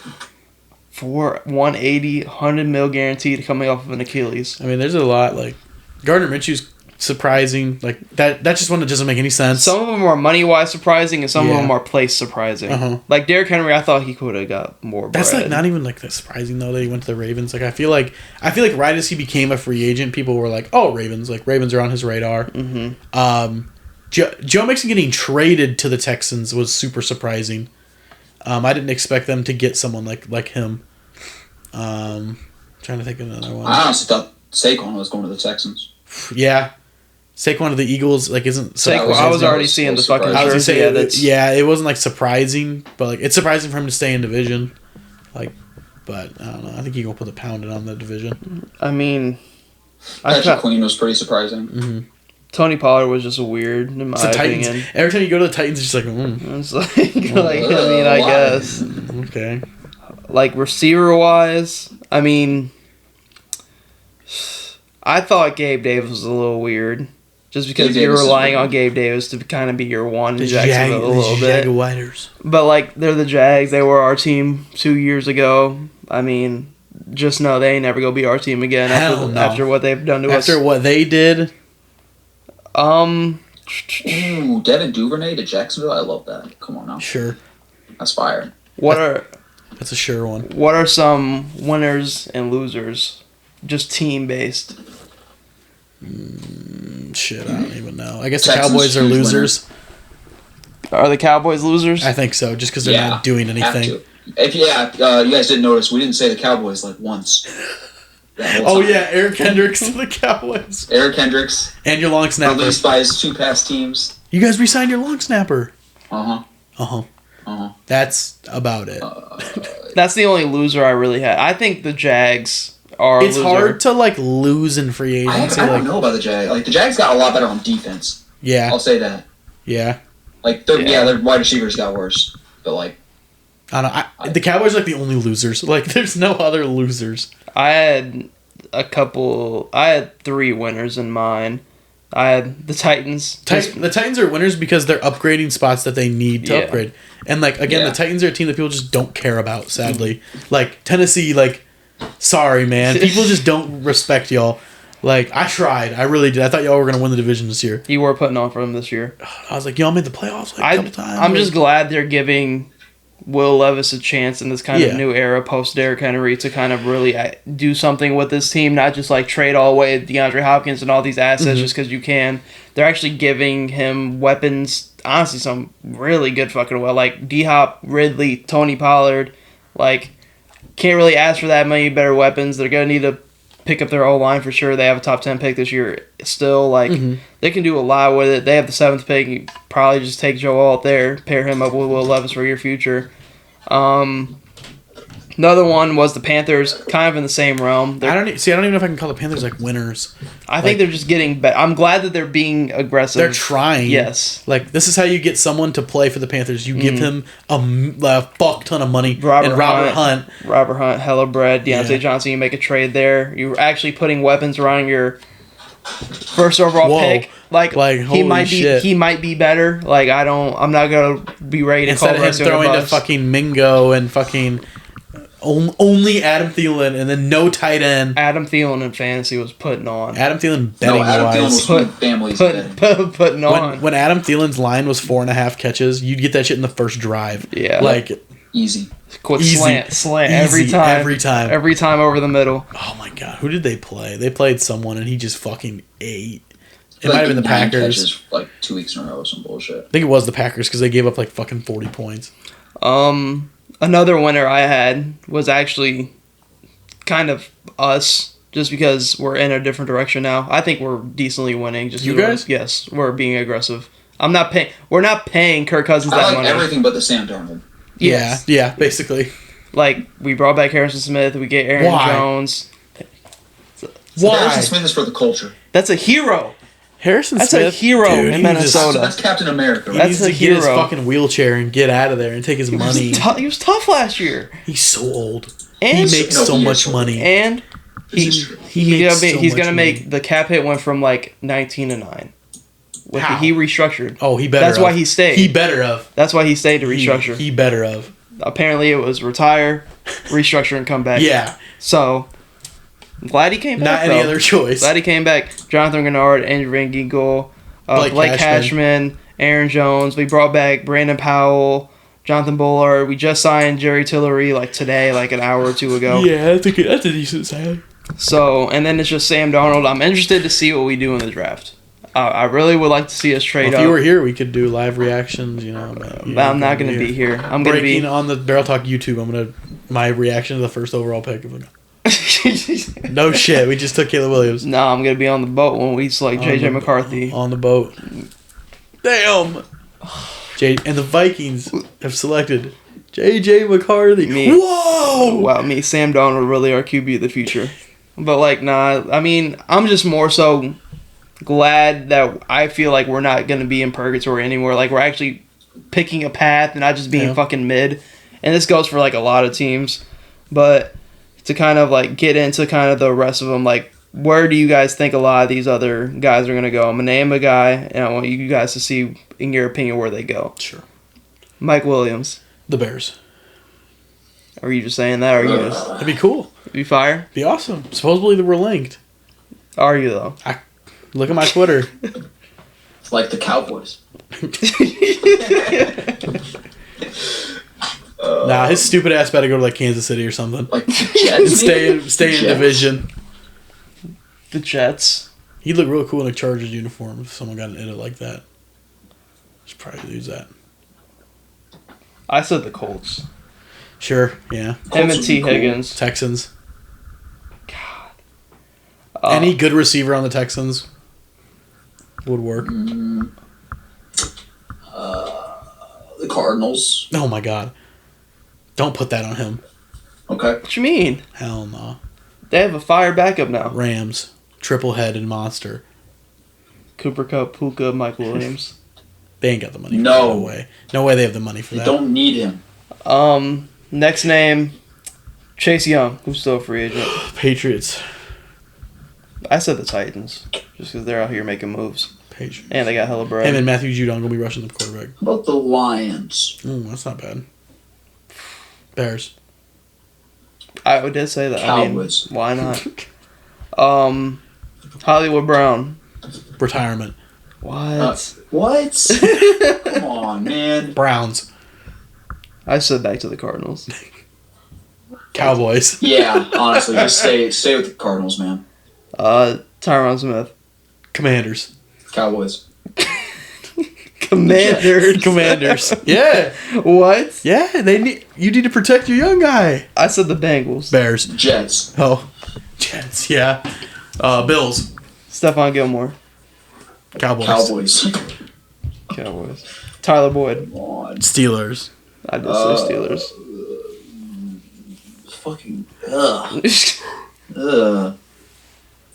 for 180, 100 mil guaranteed coming off of an Achilles. I mean, there's a lot. Like, Gardner Minshew's surprising. Like, that's just one that doesn't make any sense. Some of them are money wise surprising, and some Yeah. of them are place surprising. Uh-huh. Like Derrick Henry, I thought he could have got more. That's bread. like not even like that surprising though that he went to the Ravens. Like I feel like right as he became a free agent, people were like, "Oh, Ravens!" Like Ravens are on his radar. Mm-hmm. Joe Mixon getting traded to the Texans was super surprising. I didn't expect them to get someone like him. Trying to think of another one. I honestly thought Saquon was going to the Texans. Yeah, Saquon to the Eagles like isn't. Saquon, I was already seeing the fucking I was gonna jersey say, edits. yeah, it wasn't like surprising, but like it's surprising for him to stay in division. Like, but I don't know. I think he gonna put the pounding on the division. I mean, I Patrick thought Queen was pretty surprising. Tony Pollard was just weird in my It's the Titans. opinion. Every time you go to the Titans, it's just like, It's like I mean, I Why? guess okay. like receiver wise, I mean, I thought Gabe Davis was a little weird, just because Gabe you're Davis is relying weird. on Gabe Davis to kind of be your one in The Jacksonville a little bit. Jaguars. But like they're the Jags, they were our team 2 years ago. I mean, just know they ain't never gonna be our team again Hell no. after what they've done to us. After what they did, Ooh, Devin Duvernay to Jacksonville. I love that. Come on now. sure. That's fire. That's a sure one. What are some winners and losers, just team based? Shit, I don't even know. I guess Texans, the Cowboys are huge losers. Are the Cowboys losers? I think so, just because they're not doing have anything. to. If you guys didn't notice, we didn't say the Cowboys like once. That whole Oh time. yeah, Eric Hendricks to the Cowboys. Eric Hendricks And your long snapper. released by his 2 past teams. You guys re-signed your long snapper. Uh Uh-huh. huh. That's about it. That's the only loser I really had. I think the Jags are a It's loser. hard to like lose in free agency. I don't Like, know about the Jags. Like the Jags got a lot better on defense. yeah, I'll say that. yeah. Like their wide receivers got worse, but like I don't know. The Cowboys are like the only losers. Like, there's no other losers. I had I had 3 winners in mind. I had the Titans. The Titans are winners because they're upgrading spots that they need to Yeah. upgrade. And like again, Yeah. the Titans are a team that people just don't care about. Sadly, like Tennessee, like sorry man, people just don't respect y'all. Like I tried, I really did. I thought y'all were gonna win the division this year. You were putting on for them this year. I was like, y'all made the playoffs like a couple times. I'm just glad they're giving Will Levis a chance in this kind Yeah. of new era post Derrick Henry to kind of really do something with this team, not just like trade all away DeAndre Hopkins and all these assets just because you can. They're actually giving him weapons, honestly, some really good fucking well, like D-Hop, Ridley, Tony Pollard. Like, can't really ask for that many better weapons. They're going to need to pick up their O-line for sure. They have a top 10 pick this year still. Like, they can do a lot with it. They have the 7th pick. You probably just take Joe Alt there, pair him up with Will Levis for your future. Another one was the Panthers, kind of in the same realm. I don't even know if I can call the Panthers like winners. I think they're just getting better. I'm glad that they're being aggressive. They're trying. Yes. Like, this is how you get someone to play for the Panthers. You give him a fuck ton of money. Robert Hunt. Robert Hunt, hella bread, Deontay Yeah. Johnson, you make a trade there. You're actually putting weapons around your first overall Whoa. pick. Like holy shit. he might be better. Like I'm not gonna be ready to Instead call of him Russell throwing to bust. fucking Mingo and fucking only Adam Thielen and then no tight end. Adam Thielen in fantasy was putting on. Adam Thielen betting no, Adam Thielen wise. was Put- families. Putting on. When Adam Thielen's line was 4.5 catches, you'd get that shit in the first drive. Yeah. Like, Easy. Quick easy. slant Easy, every time. every time over the middle. oh my god, who did they play? They played someone and he just fucking ate. It Like, might have been the 9 Packers. catches, like 2 weeks in a row or some bullshit. I think it was the Packers because they gave up like fucking 40 points. Another winner I had was actually kind of us, just because we're in a different direction now. I think we're decently winning. Just You 'cause guys? Yes, we're being aggressive. We're not paying Kirk Cousins I that like money. everything but the Sam Darnold. Yes. Yeah, basically. Like, we brought back Harrison Smith. We get Aaron Why? Jones. Why? Harrison Smith is for the culture. That's a hero. Harrison That's a Smith, hero in he Minnesota. That's Captain America. He Right? needs That's to a get his hero. fucking wheelchair and get out of there and take his money. He was tough last year. He's so old. And He makes No, so he is much so money. And This is true. He makes so he's much gonna money. make the cap hit went from like 19 to 9. How? He restructured. Oh, he better. That's of. why he stayed. He better of. That's why he stayed to restructure. He better of. Apparently, it was retire, restructure, and come back. Yeah. So, I'm glad he came Not back. any though. other choice. Glad he came back. Jonathan Gennard, Andrew Van Ginkel, Blake Cashman, Aaron Jones. We brought back Brandon Powell, Jonathan Bullard. We just signed Jerry Tillery like today, like an hour or two ago. Yeah, that's a decent sign. So, and then it's just Sam Darnold. I'm interested to see what we do in the draft. I really would like to see us trade If up. you were here, we could do live reactions. You know, But I'm not going to be here. I'm going to Breaking be. on the Barrel Talk YouTube. My reaction to the first overall pick. No shit, we just took Caleb Williams No, I'm going to be on the boat when we select JJ McCarthy. on the boat. Damn. And the Vikings have selected JJ McCarthy. Me. Whoa! Wow, me, Sam Darnold, really our QB of the future. But, like, nah, I mean, I'm just more so glad that I feel like we're not going to be in purgatory anymore. Like, we're actually picking a path and not just being fucking mid. And this goes for, like, a lot of teams. But to kind of, like, get into kind of the rest of them, like, where do you guys think a lot of these other guys are going to go? I'm going to name a guy, and I want you guys to see, in your opinion, where they go. Sure. Mike Williams. The Bears. Or are you just saying that? Or are you just That'd be cool. be fire? Be awesome. Supposedly they were linked. Are you though? Look at my Twitter. It's like the Cowboys. Nah, his stupid ass better go to like Kansas City or something. Like the And Jets. stay in division. The Jets. He'd look real cool in a Chargers uniform if someone got an edit like that. Should probably use that. I said the Colts. Sure, yeah. Him Colts and would T. be cool. Higgins. Texans. Uh, Any good receiver on the Texans would work. The Cardinals. Oh my god. Don't put that on him. Okay. What you mean? Hell no. They have a fire backup now. Rams. Triple headed monster. Cooper Kupp, Puka, Michael Williams. They ain't got the money for No. that. No way. No way they have the money for They that. don't need him. Next name, Chase Young, who's still a free agent. Patriots. I said the Titans, just because they're out here making moves. Patriots. And they got hella bread. Him and Matthew Judon gonna be rushing the quarterback. How about the Lions? That's not bad. Bears. I did say that. Cowboys. I mean, why not? Hollywood Brown. Retirement. What? What? Come on, man. Browns. I said back to the Cardinals. Cowboys. Yeah, honestly, just stay with the Cardinals, man. Tyron Smith. Commanders. Cowboys. Commanders. Commanders. Yeah. What? Yeah, you need to protect your young guy. I said the Bengals. Bears. Jets. Oh. Jets, yeah. Bills. Stephon Gilmore. Cowboys. Cowboys. Tyler Boyd. Come on. Steelers. I did say Steelers. Fucking. Ugh.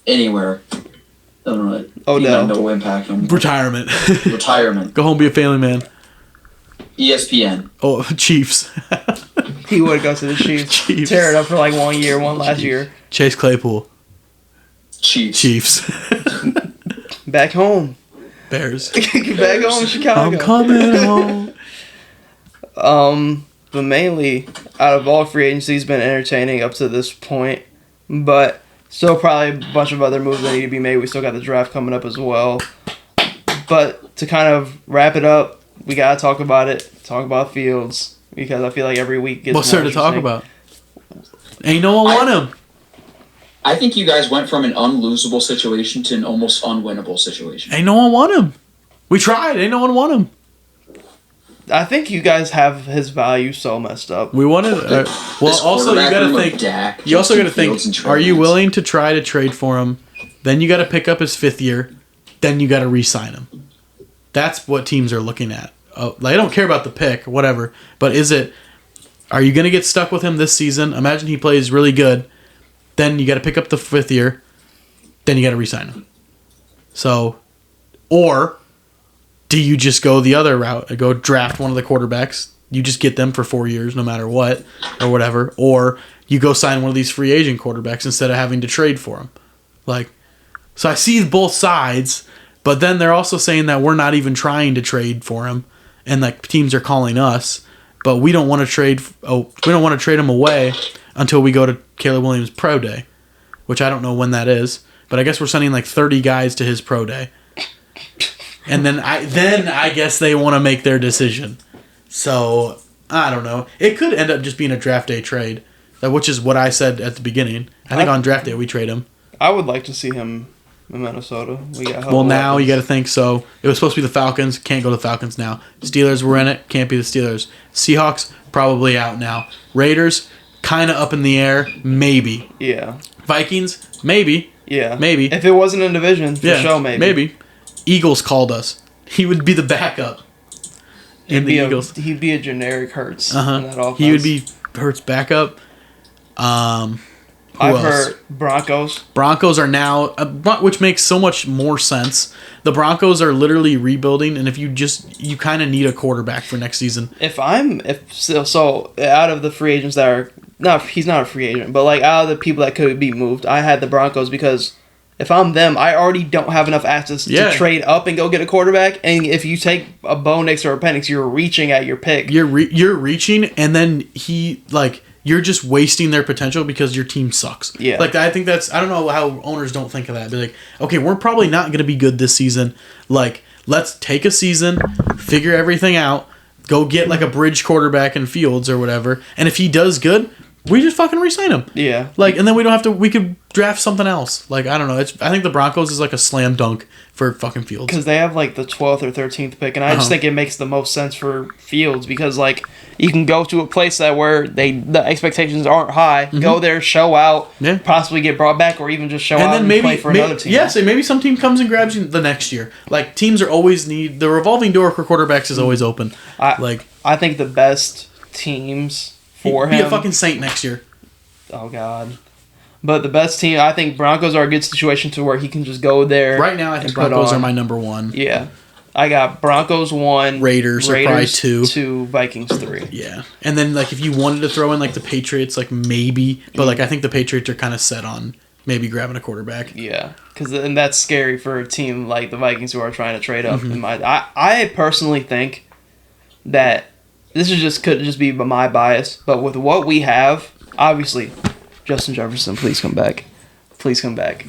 Anywhere. I don't know. Odell. No impact on Retirement. retirement. Go home, be a family man. ESPN. Oh, Chiefs. He would go to the Chiefs. Chiefs. Tear it up for like 1 year, one last year. Chase Claypool. Chiefs. Chiefs. Back home. Bears. Back home, Chicago. I'm coming home. But mainly, out of all free agencies, been entertaining up to this point. But still probably a bunch of other moves that need to be made. We still got the draft coming up as well. But to kind of wrap it up, we got to talk about it. Talk about Fields. Because I feel like every week gets What's more there to talk interesting. about? Ain't no one want him. I think you guys went from an unlosable situation to an almost unwinnable situation. Ain't no one want him. We tried. Ain't no one want him. I think you guys have his value so messed up. We wanted. Well, This also you quarterback got to room of think. Dak, You also got to Justin Fields, and think. Trey Are you Lance. willing to try to trade for him? Then you got to pick up his 5th year. Then you got to re-sign him. That's what teams are looking at. They don't care about the pick, whatever. But is it? Are you going to get stuck with him this season? Imagine he plays really good. Then you got to pick up the 5th year. Then you got to re-sign him. So, or do you just go the other route and go draft one of the quarterbacks? You just get them for 4 years, no matter what, or whatever. Or you go sign one of these free agent quarterbacks instead of having to trade for them. So I see both sides, but then they're also saying that we're not even trying to trade for him, and teams are calling us, but we don't want to trade. We don't want to trade him away until we go to Caleb Williams' pro day, which I don't know when that is, but I guess we're sending 30 guys to his pro day. And then I guess they want to make their decision. So, I don't know. It could end up just being a draft day trade, which is what I said at the beginning. I think on draft day we trade him. I would like to see him in Minnesota. Well, now you got to think so. It was supposed to be the Falcons. Can't go to the Falcons now. Steelers were in it. Can't be the Steelers. Seahawks, probably out now. Raiders, kind of up in the air. Maybe. Yeah. Vikings, maybe. Yeah. Maybe. If it wasn't in division, for sure, maybe. Maybe. Eagles called us. He would be the backup. In the Eagles. He'd be a generic Hurts. In that offense. He would be Hurts backup. I've heard Broncos. Broncos are now, which makes so much more sense. The Broncos are literally rebuilding, and if you kind of need a quarterback for next season. So out of the free agents that are he's not a free agent, but out of the people that could be moved, I had the Broncos because if I'm them, I already don't have enough assets to trade up and go get a quarterback. And if you take a Bo Nix or a Penix, you're reaching at your pick. You're reaching, and then you're just wasting their potential because your team sucks. Yeah. Like, I think that's, I don't know how owners don't think of that. Be like, okay, we're probably not going to be good this season. Like, let's take a season, figure everything out, go get like a bridge quarterback in Fields or whatever. And if he does good, we just fucking re-sign him. Yeah. Like, and then we don't have to, we could draft something else. Like, I don't know. I think the Broncos is like a slam dunk for fucking Fields. Because they have like the 12th or 13th pick, and I just think it makes the most sense for Fields because like you can go to a place that where the expectations aren't high, go there, show out, possibly get brought back, or even just show out and play for another team. Yeah, so maybe some team comes and grabs you the next year. Like, teams are always the revolving door for quarterbacks is always open. I think the best teams for him be a fucking Saint next year. Oh God. But the best team, I think Broncos are a good situation to where he can just go there. Right now, I think Broncos are my number one. Yeah. I got Broncos 1, Raiders are probably 2. 2, Vikings 3. Yeah. And then, like, if you wanted to throw in, like, the Patriots, like, maybe. But, like, I think the Patriots are kind of set on maybe grabbing a quarterback. Yeah. And that's scary for a team like the Vikings who are trying to trade up. I personally think that this could just be my bias, but with what we have, obviously, Justin Jefferson, please come back. Please come back.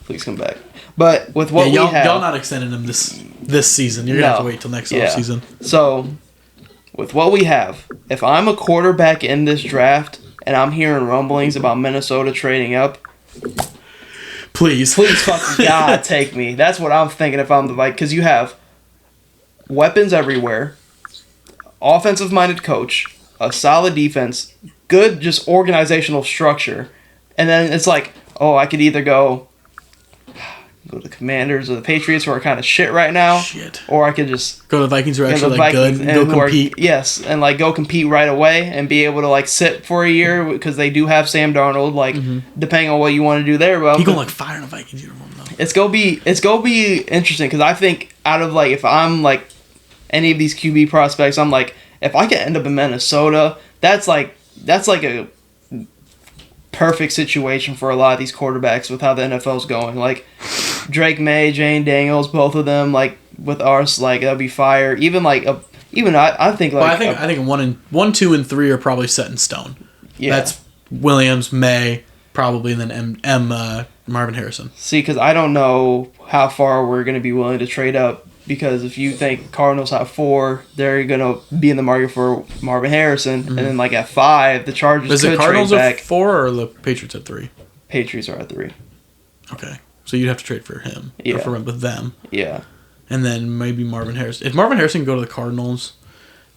Please come back. But with what we have... Y'all not extending him this season. You're going to have to wait till next offseason. So, with what we have, if I'm a quarterback in this draft and I'm hearing rumblings about Minnesota trading up... Please fucking God, take me. That's what I'm thinking if I'm the Vikings. Because you have weapons everywhere, offensive-minded coach, a solid defense, good just organizational structure, and then it's like, oh, I could either go to the Commanders or the Patriots who are kind of shit right now, or I could just go to the Vikings who are actually like good and go compete. And like go compete right away and be able to like sit for a year because they do have Sam Darnold. Like depending on what you want to do there, but he gonna like fire in a Vikings uniform though. It's gonna be interesting because I think out of like if I'm like any of these QB prospects, I'm like if I could end up in Minnesota, that's like a perfect situation for a lot of these quarterbacks with how the NFL's going. Like Drake May, Jane Daniels, both of them, like with ours, like that'd be fire. Even I think like I think 1, 2, and 3 are probably set in stone. Yeah, that's Williams, May, probably, and then Marvin Harrison. See, because I don't know how far we're gonna be willing to trade up. Because if you think Cardinals have 4, they're gonna be in the market for Marvin Harrison, and then like at 5, the Chargers could trade back. Is the Cardinals at 4 or the Patriots at 3? Patriots are at 3. Okay, so you'd have to trade for him, or for with them. Yeah, and then maybe Marvin Harrison. If Marvin Harrison can go to the Cardinals,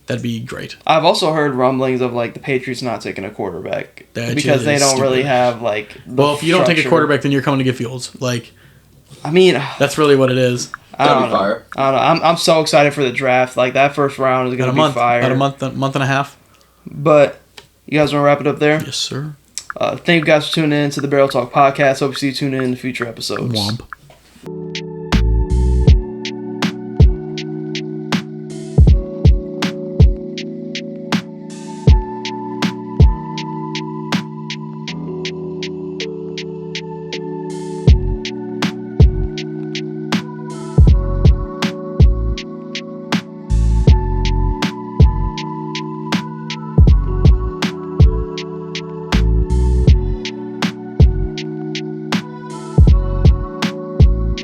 that'd be great. I've also heard rumblings of like the Patriots not taking a quarterback because they don't really have like. Well, if you don't take a quarterback, then you're coming to get Fields. Like, I mean, that's really what it is. I don't know. I'm so excited for the draft. Like that first round is gonna be fire. About a month and a half. But you guys want to wrap it up there? Yes, sir. Thank you guys for tuning in to the Barrel Talk podcast. Hope to see you tune in the future episodes. Womp.